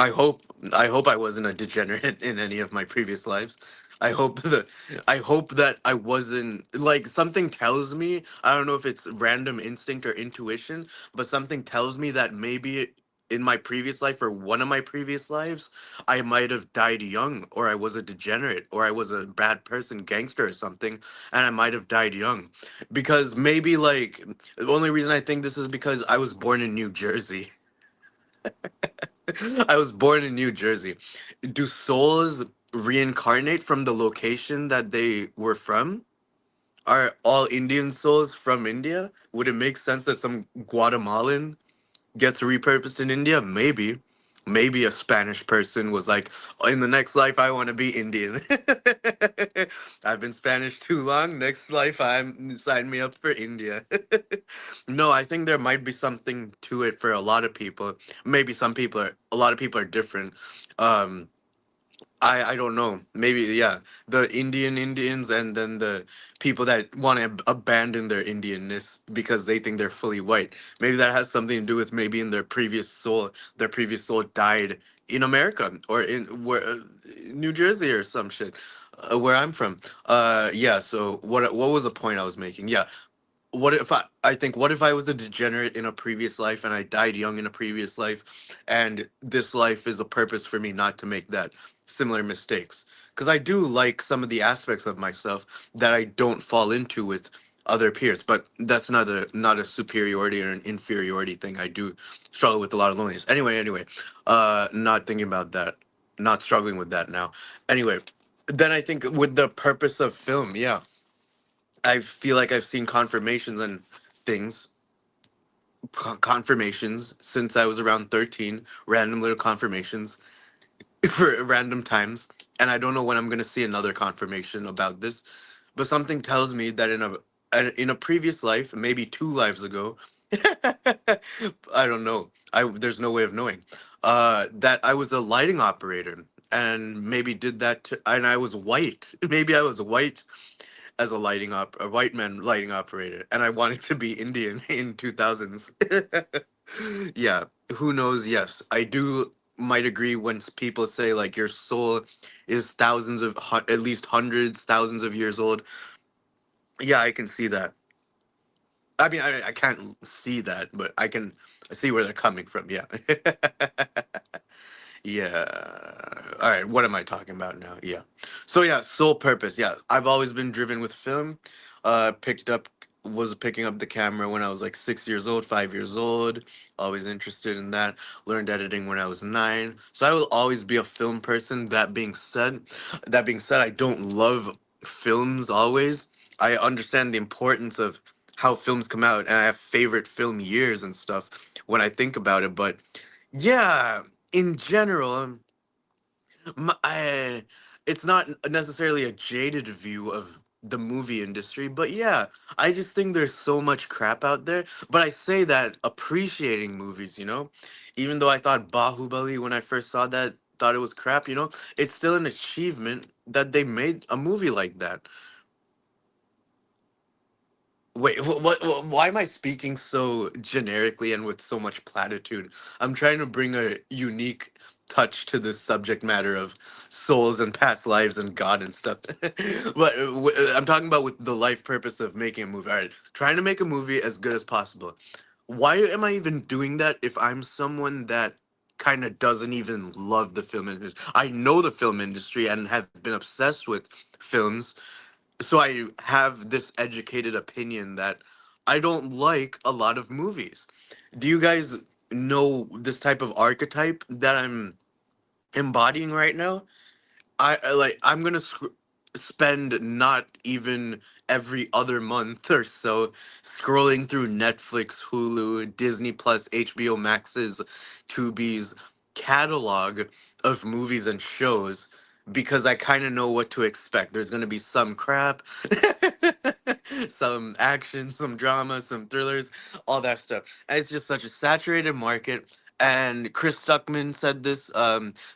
I hope I hope I wasn't a degenerate in any of my previous lives. I hope that I wasn't, like, something tells me, I don't know if it's random instinct or intuition, but something tells me that maybe in my previous life or one of my previous lives, I might have died young, or I was a degenerate, or I was a bad person, gangster or something, and I might have died young. Because maybe, like, the only reason I think this is because I was born in New Jersey. I was born in New Jersey. Do souls reincarnate from the location that they were from? Are all Indian souls from India? Would it make sense that some Guatemalan gets repurposed in India? Maybe. Maybe a Spanish person was like, "Oh, in the next life, I want to be Indian. I've been Spanish too long. Next life, sign me up for India." No, I think there might be something to it for a lot of people. Maybe a lot of people are different. Um, I don't know. Maybe, yeah, the Indians, and then the people that want to abandon their Indianness because they think they're fully white. Maybe that has something to do with maybe in their previous soul died in America or in where New Jersey or some shit, where I'm from. Yeah. So what was the point I was making? Yeah, I think what if I was a degenerate in a previous life and I died young in a previous life, and this life is a purpose for me not to make that similar mistakes, because I do like some of the aspects of myself that I don't fall into with other peers, but that's not a superiority or an inferiority thing. I do struggle with a lot of loneliness. Anyway, not thinking about that, not struggling with that now. Anyway, then I think with the purpose of film, yeah, I feel like I've seen confirmations and things, confirmations since I was around 13, random little confirmations for random times. And I don't know when I'm going to see another confirmation about this, but something tells me that in a previous life, maybe two lives ago, I don't know. There's no way of knowing. That I was a lighting operator and maybe did that and I was white. Maybe I was white as a white man lighting operator, and I wanted to be Indian in 2000s. Yeah, who knows? Yes, I do might agree when people say like your soul is thousands of at least hundreds thousands of years old. Yeah, I can see that. I mean, I can't see that, but I can see where they're coming from. Yeah. Yeah. All right. What am I talking about now? Yeah. So yeah, sole purpose. Yeah, I've always been driven with film. Picked up was picking up the camera when I was like 6 years old, 5 years old. Always interested in that. Learned editing when I was 9. So I will always be a film person. That being said, I don't love films always. I understand the importance of how films come out, and I have favorite film years and stuff when I think about it. But yeah, in general, it's not necessarily a jaded view of the movie industry, but yeah, I just think there's so much crap out there. But I say that appreciating movies, even though I thought Bahubali when I first saw that, thought it was crap, it's still an achievement that they made a movie like that. Wait, why am I speaking so generically and with so much platitude? I'm trying to bring a unique touch to the subject matter of souls and past lives and God and stuff. But I'm talking about with the life purpose of making a movie. All right, trying to make a movie as good as possible. Why am I even doing that if I'm someone that kind of doesn't even love the film industry? I know the film industry and have been obsessed with films, so I have this educated opinion that I don't like a lot of movies. Do you guys know this type of archetype that I'm embodying right now? I'm gonna spend not even every other month or so scrolling through Netflix, Hulu, Disney Plus, HBO Max's, Tubi's catalog of movies and shows because I kind of know what to expect. There's gonna be some crap, some action, some drama, some thrillers, all that stuff. And it's just such a saturated market. And Chris Stuckman said this.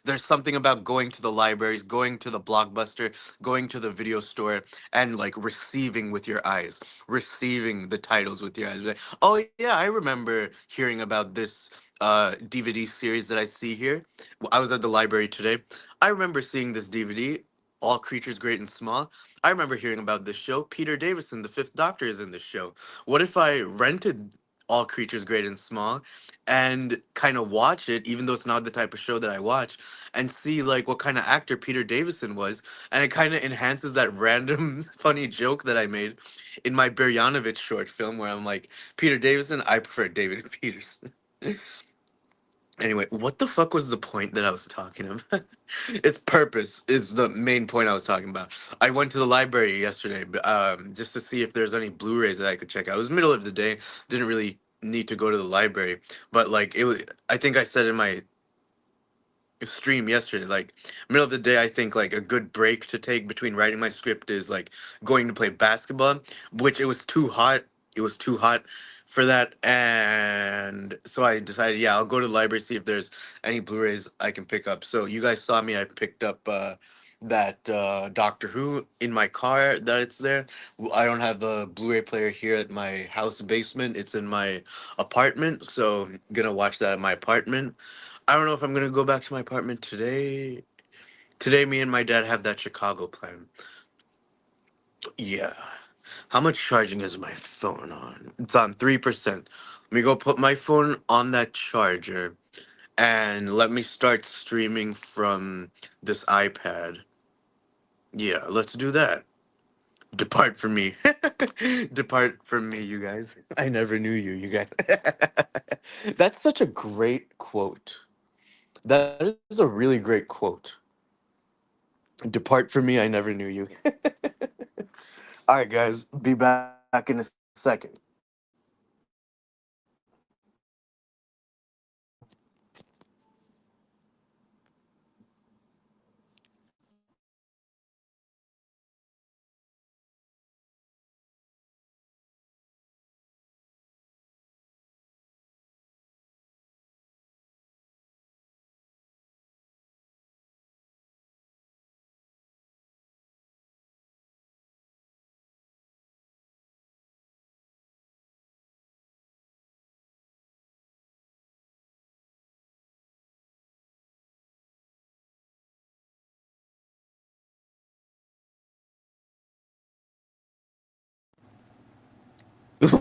There's something about going to the libraries, going to the Blockbuster, going to the video store, and like receiving with your eyes, receiving the titles with your eyes. Like, oh yeah, I remember hearing about this DVD series that I see here. I was at the library today. I remember seeing this DVD. All Creatures Great and Small. I remember hearing about this show. Peter Davison, the Fifth Doctor, is in this show. What if I rented All Creatures Great and Small, and kind of watch it, even though it's not the type of show that I watch, and see like what kind of actor Peter Davison was, and it kind of enhances that random funny joke that I made in my Beryanovich short film where I'm like, Peter Davison, I prefer David Peterson. Anyway, what the fuck was the point that I was talking about? Its purpose is the main point I was talking about. I went to the library yesterday, just to see if there's any Blu-rays that I could check out. It was middle of the day, didn't really need to go to the library, but like it was. I think I said in my stream yesterday, like middle of the day, I think like a good break to take between writing my script is like going to play basketball, which it was too hot. It was too hot for that, and so I decided, yeah, I'll go to the library, see if there's any Blu-rays I can pick up. So you guys saw me, I picked up that Doctor Who in my car, that it's there. I don't have a Blu-ray player here at my house basement, it's in my apartment, so I'm gonna watch that at my apartment. I don't know if I'm gonna go back to my apartment today. Today, me and my dad have that Chicago plan. Yeah. How much charging is my phone on? It's on 3%. Let me go put my phone on that charger and let me start streaming from this iPad. Yeah, let's do that. Depart from me. Depart from me, you guys. I never knew you, you guys. That's such a great quote. That is a really great quote. Depart from me, I never knew you. All right, guys, be back in a second.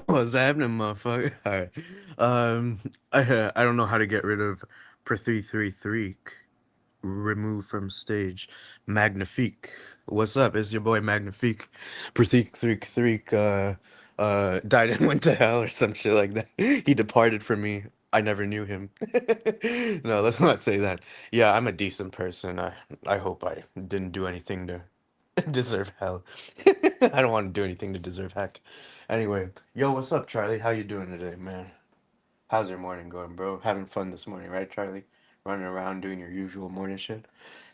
What's happening, motherfucker? All right. Um, I don't know how to get rid of pra3 remove from stage. Magnifique. What's up? It's your boy Magnifique. Pra3 died and went to hell or some shit like that. He departed from me. I never knew him. No, let's not say that. Yeah, I'm a decent person. I hope I didn't do anything to deserve hell. I don't want to do anything to deserve heck. Anyway, yo, what's up, Charlie? How you doing today, man? How's your morning going, bro? Having fun this morning, right, Charlie? Running around doing your usual morning shit.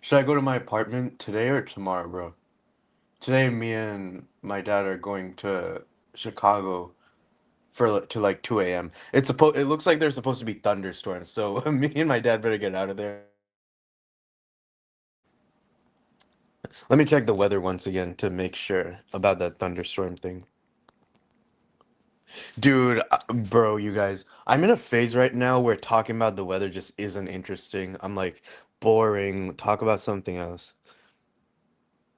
Should I go to my apartment today or tomorrow, bro? Today, me and my dad are going to Chicago to like 2 a.m. It looks like there's supposed to be thunderstorms, so me and my dad better get out of there. Let me check the weather once again to make sure about that thunderstorm thing. Dude, bro, you guys, I'm in a phase right now where talking about the weather just isn't interesting. I'm like, boring. Talk about something else.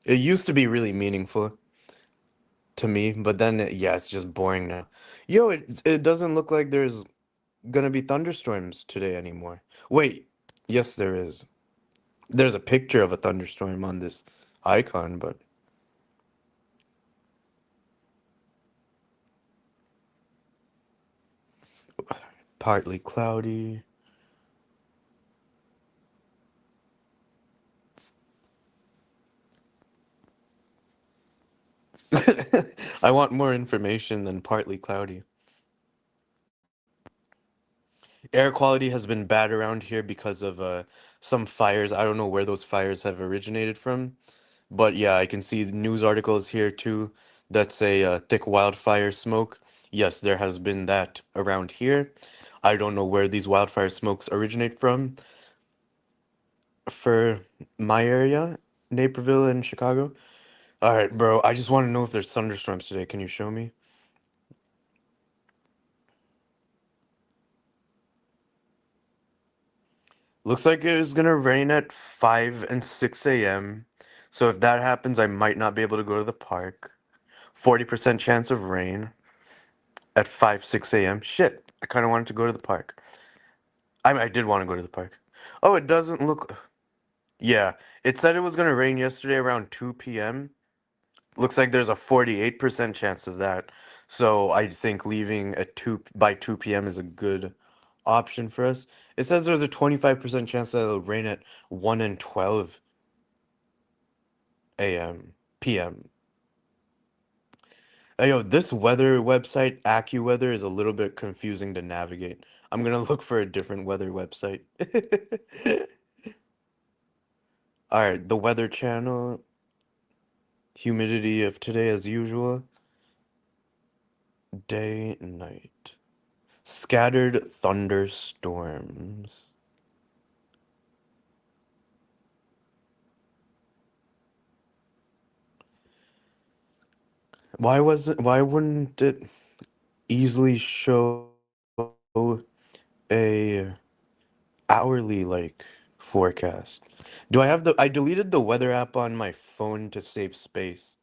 It used to be really meaningful to me, but then, yeah, it's just boring now. Yo, it doesn't look like there's gonna be thunderstorms today anymore. Wait, yes, there is. There's a picture of a thunderstorm on this icon, but partly cloudy. I want more information than partly cloudy. Air quality has been bad around here because of some fires. I don't know where those fires have originated from, but yeah, I can see the news articles here too that say thick wildfire smoke. Yes, there has been that around here. I don't know where these wildfire smokes originate from for my area, Naperville and Chicago. All right, bro. I just want to know if there's thunderstorms today. Can you show me? Looks like it's gonna rain at 5 and 6 a.m. So if that happens, I might not be able to go to the park. 40% chance of rain at 5, 6 a.m. Shit. I kind of wanted to go to the park. I did want to go to the park. Oh, it doesn't look. Yeah, it said it was gonna rain yesterday around 2 p.m. Looks like there's a 48% chance of that. So I think leaving at 2 by 2 p.m. is a good option for us. It says there's a 25% chance that it'll rain at 1 and 12 a.m. p.m. Yo, this weather website, AccuWeather, is a little bit confusing to navigate. I'm gonna look for a different weather website. All right, the Weather Channel, humidity of today as usual, day, night. Scattered thunderstorms. Why wouldn't it easily show a hourly like forecast? I deleted the weather app on my phone to save space.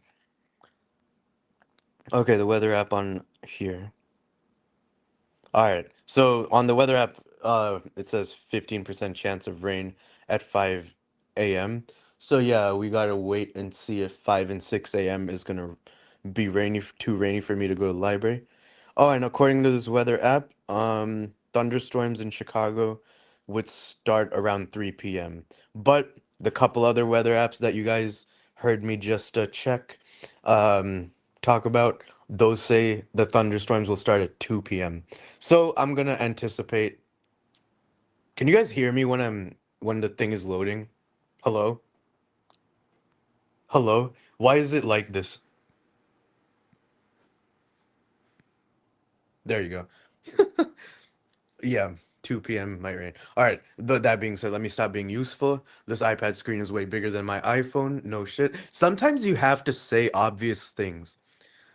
Okay, the weather app on here. All right. So on the weather app, it says 15% chance of rain at 5 a.m. So yeah, we gotta wait and see if 5 and 6 a.m. is gonna be too rainy for me to go to the library. Oh, and according to this weather app, thunderstorms in Chicago would start around 3 p.m. But the couple other weather apps that you guys heard me just check, talk about, those say the thunderstorms will start at 2 p.m. So I'm gonna anticipate. Can you guys hear me when the thing is loading? Hello? Hello? Why is it like this? There you go. Yeah, 2 p.m. might rain. All right, but that being said, let me stop being useful. This iPad screen is way bigger than my iPhone. No shit. Sometimes you have to say obvious things.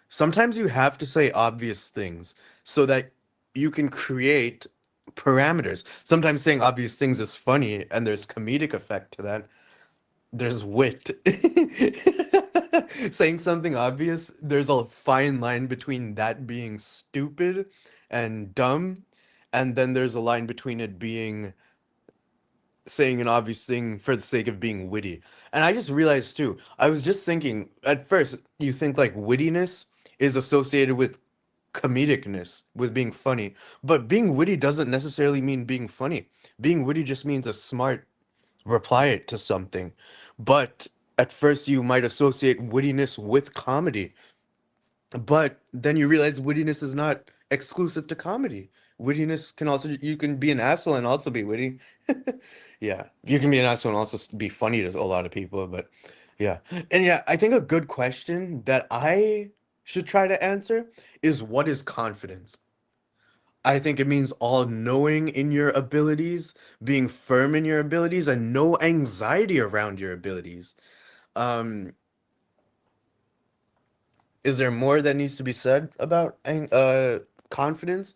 Sometimes you have to say obvious things so that you can create parameters. Sometimes saying obvious things is funny and there's comedic effect to that. There's wit. Saying something obvious, there's a fine line between that being stupid and dumb, and then there's a line between it being saying an obvious thing for the sake of being witty. And I just realized too, I was just thinking, at first, you think like wittiness is associated with comedicness, with being funny, but being witty doesn't necessarily mean being funny. Being witty just means a smart reply to something. But at first, you might associate wittiness with comedy, but then you realize wittiness is not exclusive to comedy. Wittiness can also, you can be an asshole and also be witty. Yeah, you can be an asshole and also be funny to a lot of people, but yeah. And yeah, I think a good question that I should try to answer is, what is confidence? I think it means all knowing in your abilities, being firm in your abilities, and no anxiety around your abilities. Um, is there more that needs to be said about confidence?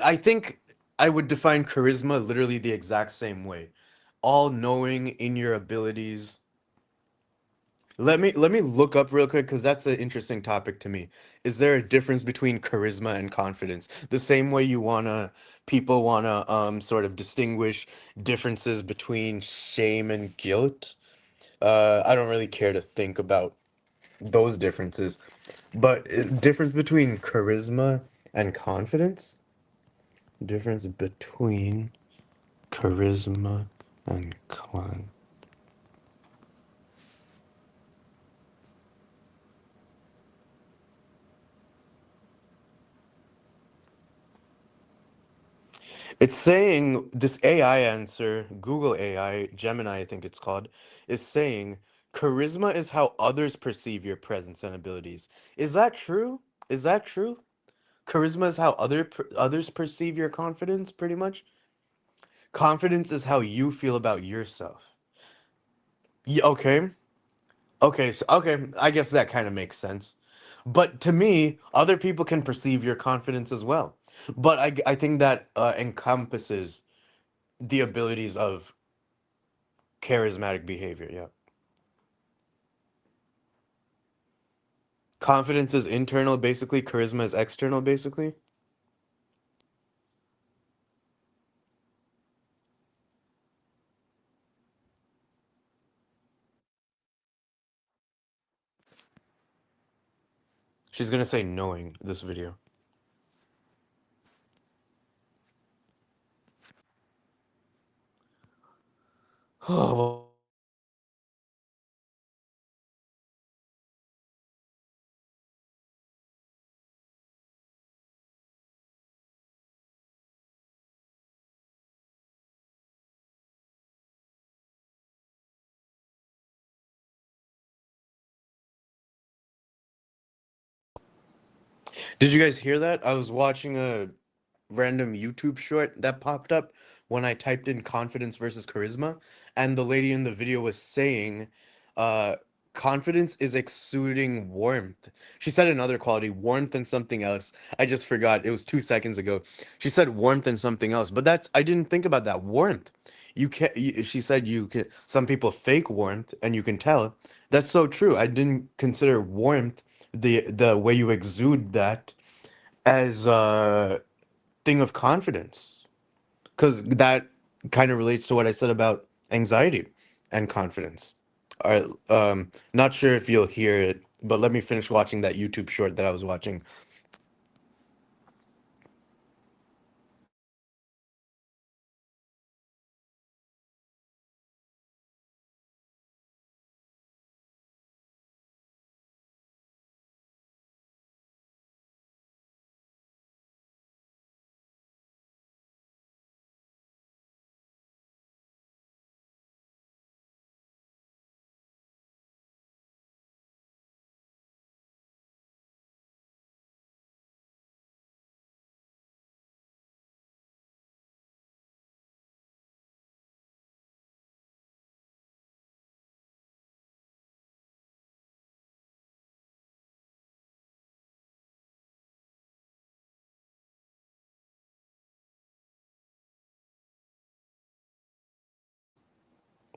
I think I would define charisma literally the exact same way. All knowing in your abilities. Let me look up real quick because that's an interesting topic to me. Is there a difference between charisma and confidence? The same way people wanna sort of distinguish differences between shame and guilt. I don't really care to think about those differences, but difference between charisma and confidence? Difference between charisma and con. It's saying this AI answer, Google AI, Gemini, I think it's called, is saying charisma is how others perceive your presence and abilities. Is that true? Is that true? Charisma is how others perceive your confidence, pretty much. Confidence is how you feel about yourself. Yeah, okay. Okay, so okay, I guess that kind of makes sense. But to me, other people can perceive your confidence as well. But I think that encompasses the abilities of charismatic behavior. Yeah. Confidence is internal, basically. Charisma is external, basically. She's gonna say knowing this video. Oh, well, did you guys hear that? I was watching a random YouTube short that popped up when I typed in confidence versus charisma, and the lady in the video was saying, uh, confidence is exuding warmth. She said another quality, warmth and something else. I just forgot. It was 2 seconds ago. She said warmth and something else, but that's I didn't think about that. Warmth. You can she said you can some people fake warmth and you can tell. That's so true. I didn't consider warmth the way you exude that as thing of confidence because that kind of relates to what I said about anxiety and confidence. All right, not sure if you'll hear it, but let me finish watching that YouTube short that I was watching.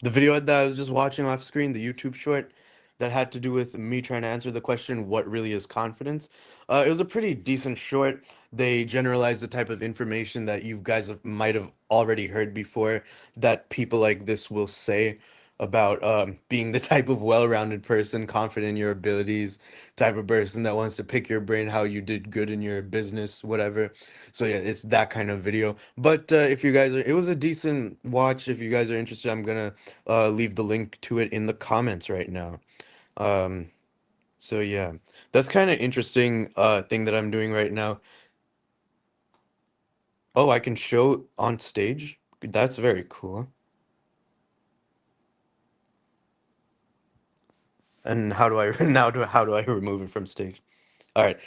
The video that I was just watching off screen, the YouTube short that had to do with me trying to answer the question, what really is confidence? It was a pretty decent short. They generalized the type of information that you guys might have already heard before that people like this will say about being the type of well-rounded person, confident in your abilities, type of person that wants to pick your brain, how you did good in your business, whatever. So yeah, it's that kind of video. But if you guys are, it was a decent watch. If you guys are interested, I'm gonna leave the link to it in the comments right now. Um, so yeah, that's kind of interesting thing that I'm doing right now. Oh, I can show on stage. That's very cool. And how do I how do I remove it from stage? All right.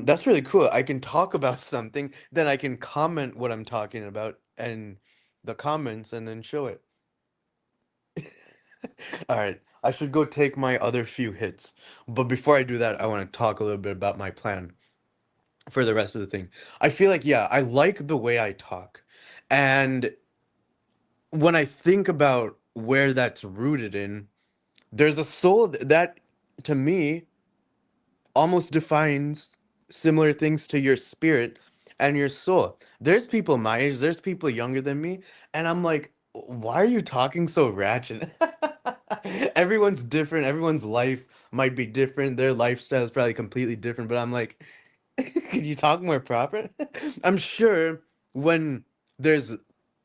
That's really cool. I can talk about something, then I can comment what I'm talking about and the comments and then show it. All right. I should go take my other few hits. But before I do that, I want to talk a little bit about my plan for the rest of the thing. I feel like, yeah, I like the way I talk. And when I think about where that's rooted in, there's a soul that, to me, almost defines similar things to your spirit and your soul. There's people my age, there's people younger than me, and I'm like, why are you talking so ratchet? Everyone's different, everyone's life might be different, their lifestyle is probably completely different, but I'm like, could you talk more proper? I'm sure when there's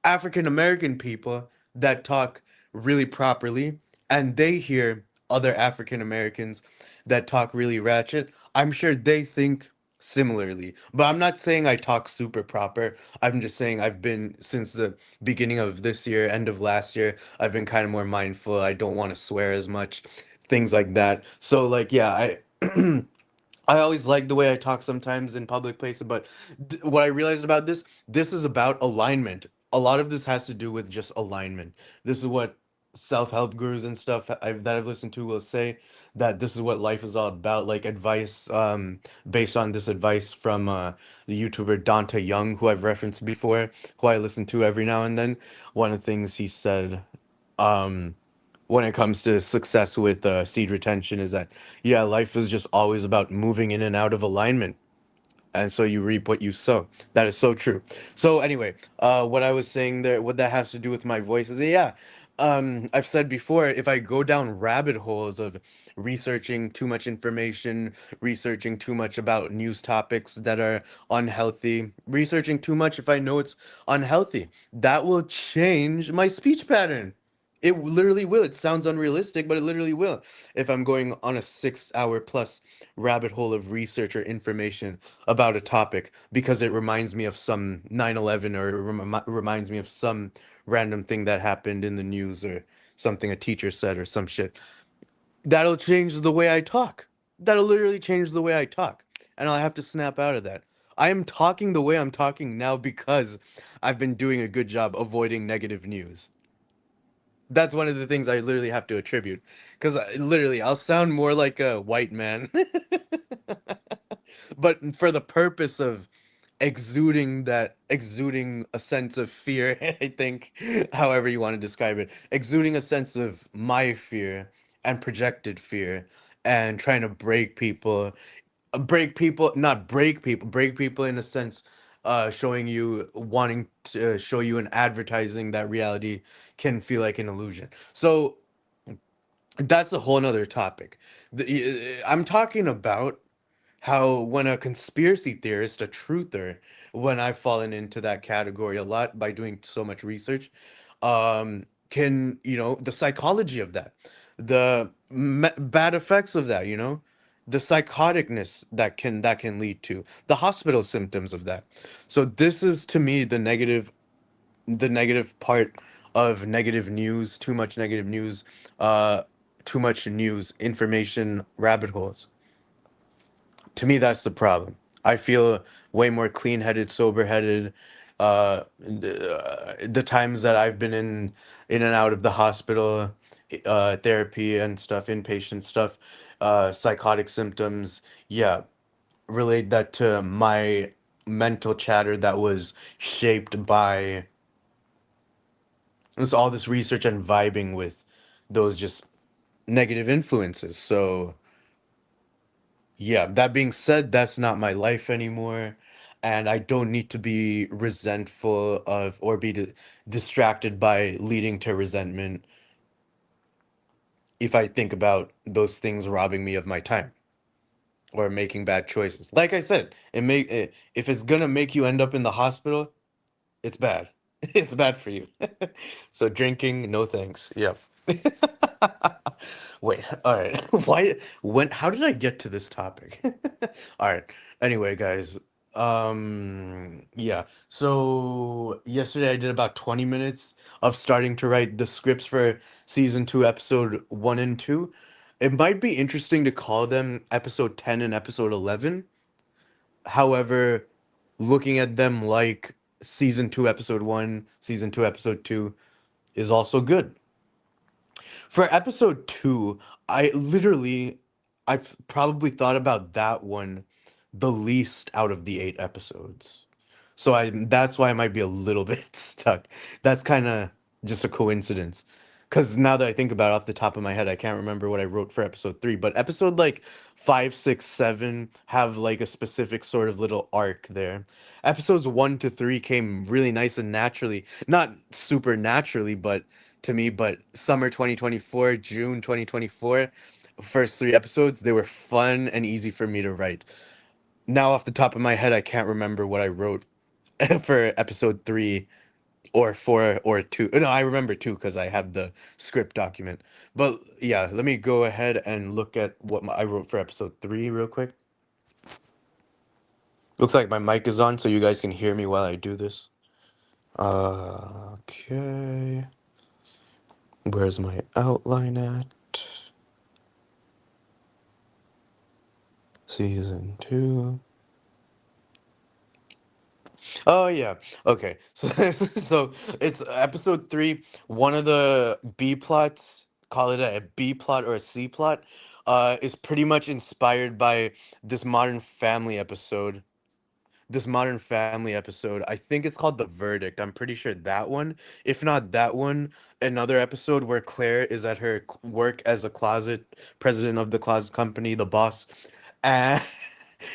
African American people that talk really properly and they hear other African Americans that talk really ratchet, I'm sure they think similarly. But I'm not saying I talk super proper. I'm just saying I've been since the beginning of this year, end of last year, I've been kind of more mindful. I don't want to swear as much, things like that. So like yeah, I I always like the way I talk sometimes in public places, but what I realized about this, this is about alignment. A lot of this has to do with just alignment. This is what self-help gurus and stuff that I've listened to will say that this is what life is all about. Like advice, based on this advice from the YouTuber Dante Young, who I've referenced before, who I listen to every now and then. One of the things he said. Um, when it comes to success with seed retention is that, yeah, life is just always about moving in and out of alignment, and so you reap what you sow. That is so true. So anyway, what I was saying there, what that has to do with my voice is, yeah, I've said before, if I go down rabbit holes of researching too much information, researching too much about news topics that are unhealthy, researching too much if I know it's unhealthy, that will change my speech pattern. It literally will. It sounds unrealistic, but it literally will. If I'm going on a 6 hour plus rabbit hole of research or information about a topic because it reminds me of some 9/11, or reminds me of some random thing that happened in the news, or something a teacher said or some shit, that'll change the way I talk. That'll literally change the way I talk. And I'll have to snap out of that. I am talking the way I'm talking now because I've been doing a good job avoiding negative news. That's one of the things I literally have to attribute, because literally I'll sound more like a white man, but for the purpose of exuding a sense of fear, I think, however you want to describe it, exuding a sense of my fear and projected fear, and trying to break people, not break people in a sense, showing you, wanting to show you an advertising that reality can feel like an illusion. So that's a whole nother topic. I'm talking about how, when a conspiracy theorist, a truther, when I've fallen into that category a lot by doing so much research, can, the psychology of that, the bad effects of that, the psychoticness that can lead to the hospital symptoms of that. So this is, to me, the negative part of negative news, too much negative news, uh, too much news, information, rabbit holes. To me, that's the problem. I feel way more clean-headed, sober-headed. The times that I've been in and out of the hospital, therapy and stuff, inpatient stuff, psychotic symptoms, yeah, relate that to my mental chatter that was shaped by all this research and vibing with those just negative influences. So yeah, that being said, that's not my life anymore. And I don't need to be resentful of, or be distracted by leading to resentment, if I think about those things robbing me of my time or making bad choices. Like I said, if it's gonna make you end up in the hospital, it's bad. It's bad for you. So drinking, no thanks. Yep. Wait, all right. How did I get to this topic? All right. Anyway, guys, yeah. So yesterday I did about 20 minutes of starting to write the scripts for season 2, episode 1 and 2. It might be interesting to call them episode 10 and episode 11. However, looking at them like season 2, episode 1, season 2, episode 2 is also good. For episode 2, I've probably thought about that one the least out of the 8 episodes. So that's why I might be a little bit stuck. That's kind of just a coincidence. Because now that I think about it, off the top of my head, I can't remember what I wrote for episode 3. But episode like 5, 6, 7 have like a specific sort of little arc there. Episodes 1 to 3 came really nice and naturally. Not super naturally, but to me, but summer 2024, June 2024, first 3 episodes, they were fun and easy for me to write. Now, off the top of my head, I can't remember what I wrote for episode 3 or 4 or 2. No, I remember 2 because I have the script document. But yeah, let me go ahead and look at what I wrote for episode 3 real quick. Looks like my mic is on, so you guys can hear me while I do this. Okay. Where's my outline at? Season 2. Oh yeah. Okay. So so it's episode 3. One of the B plots, call it a B plot or a C plot, is pretty much inspired by this Modern Family episode this Modern Family episode. I think it's called The Verdict. I'm pretty sure that one. If not that one, another episode where Claire is at her work as a closet president of the closet company, the boss. And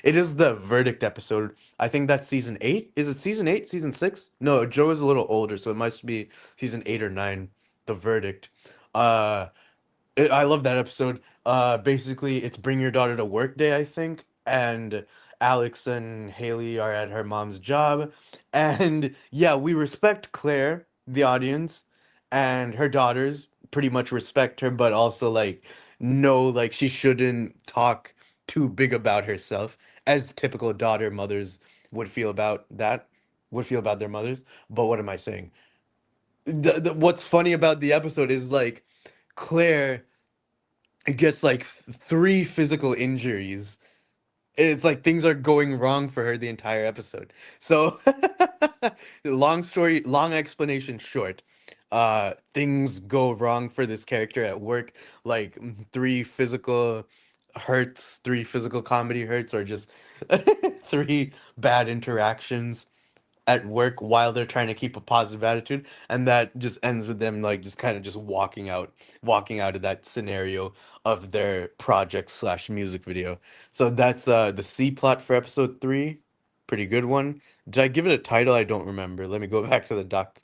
it is the Verdict episode. I think that's season 8. Is it season 8, season 6? No, Joe is a little older, so it must be season 8 or 9, The Verdict. Uh I love that episode. Basically, it's Bring Your Daughter to Work Day, I think, and Alex and Haley are at her mom's job, and yeah, we respect Claire, the audience, and her daughters pretty much respect her, but also like know like she shouldn't talk too big about herself, as typical daughter mothers would feel about that, would feel about their mothers. But what am I saying? What's funny about the episode is like Claire gets like 3 physical injuries. It's like things are going wrong for her the entire episode. So, long explanation short. Things go wrong for this character at work. Like 3 physical hurts, 3 physical comedy hurts, or just 3 bad interactions at work while they're trying to keep a positive attitude, and that just ends with them like just kind of just walking out of that scenario of their project slash music video. So that's the C plot for episode 3. Pretty good one. Did I give it a title? I don't remember. Let me go back to the doc.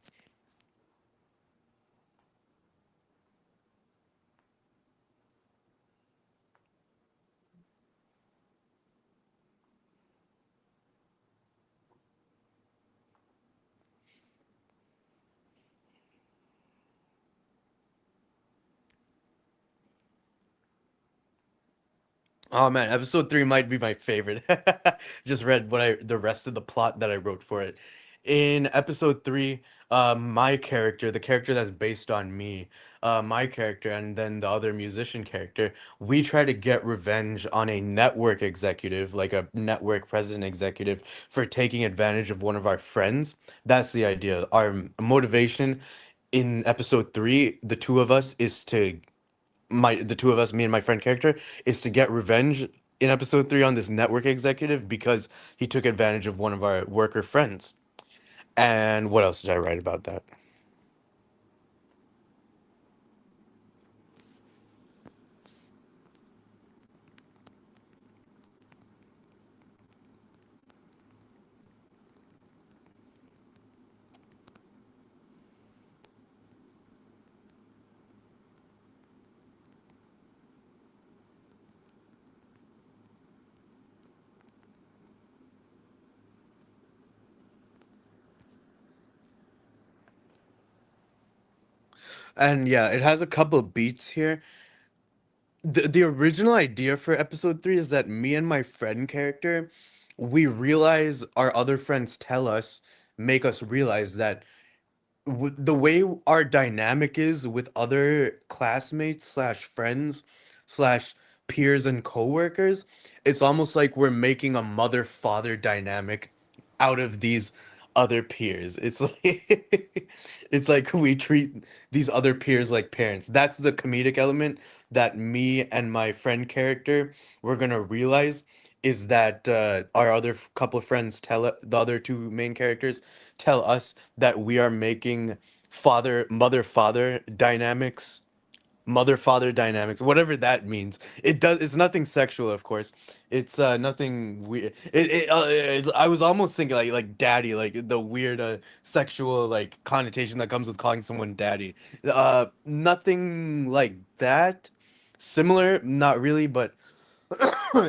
Oh man, episode 3 might be my favorite. Just read the rest of the plot that I wrote for it. In episode 3, my character, the character that's based on me, my character, and then the other musician character, we try to get revenge on a network executive, like a network president executive, for taking advantage of one of our friends. That's the idea. Our motivation in episode 3, the two of us, is to the two of us, me and my friend character, is to get revenge in episode 3 on this network executive because he took advantage of one of our worker friends. And what else did I write about that? And yeah, it has a couple of beats here. The original idea for episode 3 is that me and my friend character, we realize our other friends make us realize that the way our dynamic is with other classmates slash friends slash peers and coworkers, it's almost like we're making a mother father dynamic out of these other peers. It's like it's like we treat these other peers like parents. That's the comedic element that me and my friend character we're gonna realize, is that our other couple of friends the other two main characters tell us that we are making mother father dynamics, whatever that means. It's nothing sexual, of course. It's nothing weird. I was almost thinking like daddy, like the weird sexual like connotation that comes with calling someone daddy. Nothing like that. Similar, not really, but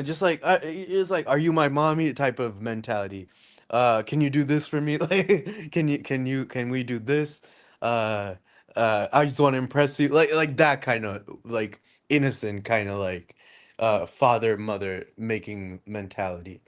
just like it's like, are you my mommy type of mentality. Can you do this for me? Like, can we do this? uh I just want to impress you, like that kind of like innocent kind of like father mother making mentality.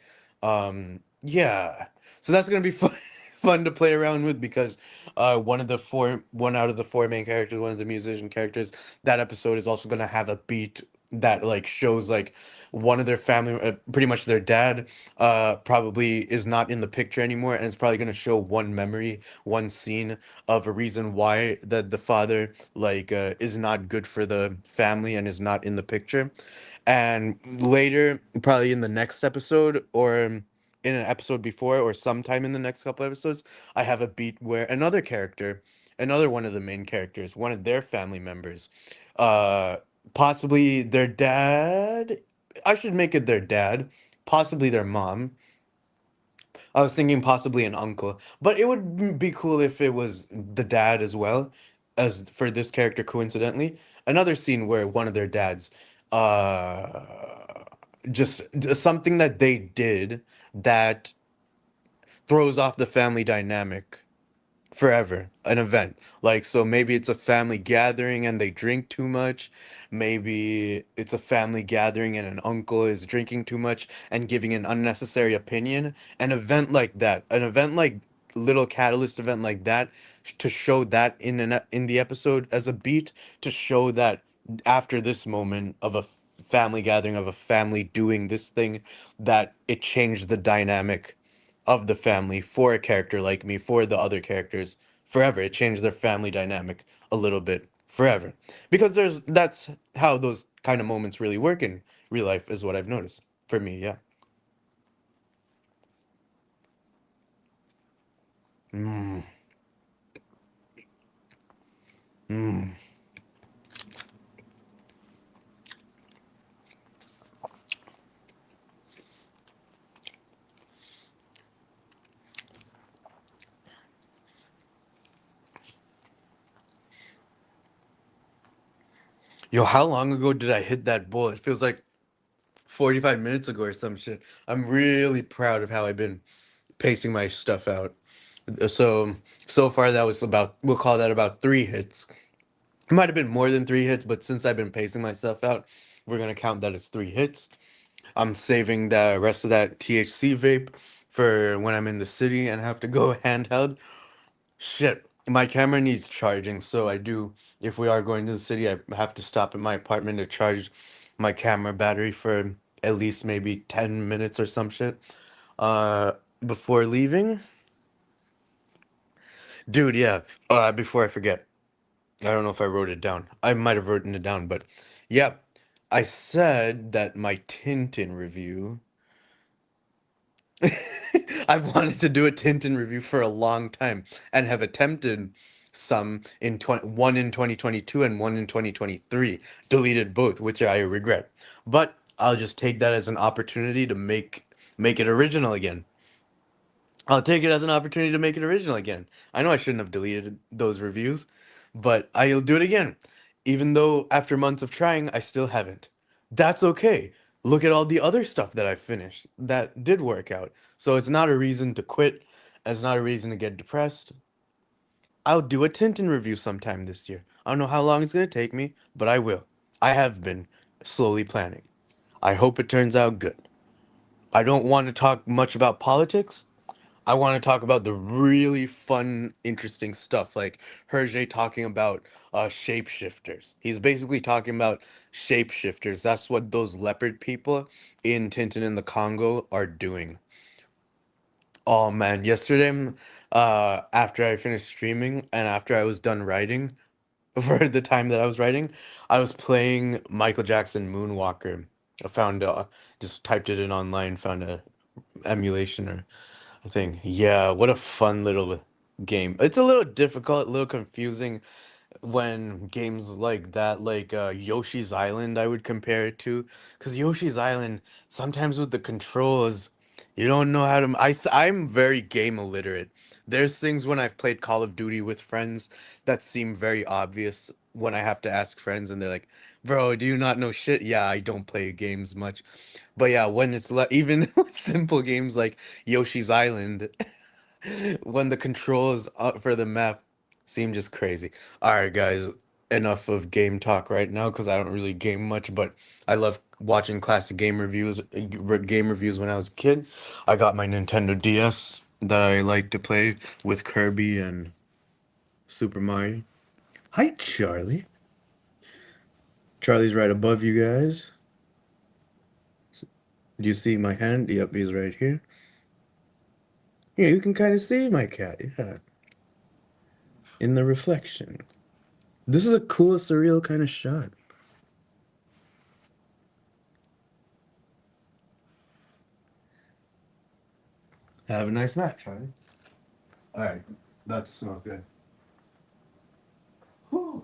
Yeah, so that's gonna be fun fun to play around with, because one out of the 4 main characters, one of the musician characters, that episode is also gonna have a beat that like shows like one of their family, pretty much their dad, probably is not in the picture anymore, and it's probably going to show one memory, one scene of a reason why the father like is not good for the family and is not in the picture. And later, probably in the next episode, or in an episode before or sometime in the next couple episodes, I have a beat where another character, another one of the main characters, one of their family members, uh, possibly their dad. I should make it their dad, possibly their mom. I was thinking possibly an uncle, but it would be cool if it was the dad as well as for this character coincidentally. Another scene where one of their dads uh something that they did that throws off the family dynamic forever, an event like, so maybe it's a family gathering and they drink too much, maybe it's a family gathering and an uncle is drinking too much and giving an unnecessary opinion, an event like that, an event like little catalyst event like that, to show that in the episode as a beat, to show that after this moment of a family gathering, of a family doing this thing, that it changed the dynamic of the family for a character like me, for the other characters forever. It changed their family dynamic a little bit forever. Because that's how those kind of moments really work in real life, is what I've noticed. For me, yeah. Mm, mm. Yo, how long ago did I hit that bowl? It feels like 45 minutes ago or some shit. I'm really proud of how I've been pacing my stuff out. So, so far that was about, we'll call that about 3 hits. It might have been more than 3 hits, but since I've been pacing myself out, we're gonna count that as 3 hits. I'm saving the rest of that THC vape for when I'm in the city and have to go handheld. Shit, my camera needs charging, so I do. If we are going to the city, I have to stop at my apartment to charge my camera battery for at least maybe 10 minutes or some shit. Uh, before leaving, dude. Yeah. Before I forget, I don't know if I wrote it down. I might have written it down, but yeah, I said that my Tintin review. I wanted to do a Tintin review for a long time and have attempted some in one in 2022 and one in 2023. Deleted both, which I regret. But I'll just take that as an opportunity to make it original again. I'll take it as an opportunity to make it original again. I know I shouldn't have deleted those reviews, but I'll do it again. Even though after months of trying, I still haven't. That's okay. Look at all the other stuff that I finished that did work out. So it's not a reason to quit. It's not a reason to get depressed. I'll do a Tintin review sometime this year. I don't know how long it's going to take me, but I will. I have been slowly planning. I hope it turns out good. I don't want to talk much about politics. I want to talk about the really fun, interesting stuff, like Hergé talking about shapeshifters. He's basically talking about shapeshifters. That's what those leopard people in Tintin in the Congo are doing. Oh man, yesterday, after I finished streaming and after I was done writing, for the time that I was writing, I was playing Michael Jackson Moonwalker. I found just typed it in online, found a emulation or thing. Yeah, what a fun little game. It's a little difficult, a little confusing when games like that, like Yoshi's Island, I would compare it to. Because Yoshi's Island, sometimes with the controls, you don't know how to. I'm very game illiterate. There's things when I've played Call of Duty with friends that seem very obvious when I have to ask friends, and they're like, bro, do you not know shit? Yeah, I don't play games much. But yeah, when it's even with simple games like Yoshi's Island, when the controls for the map seem just crazy. All right, guys, enough of game talk right now because I don't really game much, but I love watching classic game reviews when I was a kid. I got my Nintendo DS that I like to play with Kirby and Super Mario. Hi, Charlie. Charlie's right above you guys. Do you see my hand? Yep, he's right here. Yeah, you can kind of see my cat. Yeah, in the reflection. This is a cool, surreal kind of shot. Have a nice night, Charlie. All right, that smells good. Whew.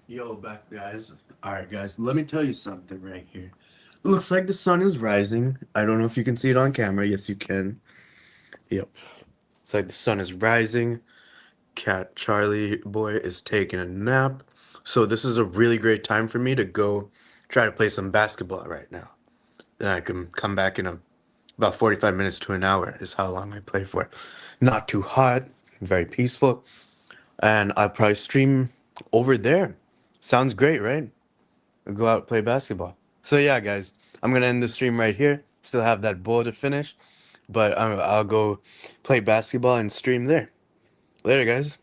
Yo, back guys. Alright guys, let me tell you something right here. Looks like the sun is rising. I don't know if you can see it on camera. Yes, you can. Yep. It's like the sun is rising. Cat Charlie boy is taking a nap. So this is a really great time for me to go try to play some basketball right now. Then I can come back in about 45 minutes to an hour is how long I play for. Not too hot, very peaceful. And I'll probably stream over there. Sounds great, right? We'll go out and play basketball. So yeah, guys, I'm gonna end the stream right here. Still have that bowl to finish, but I'll go play basketball and stream there. Later, guys.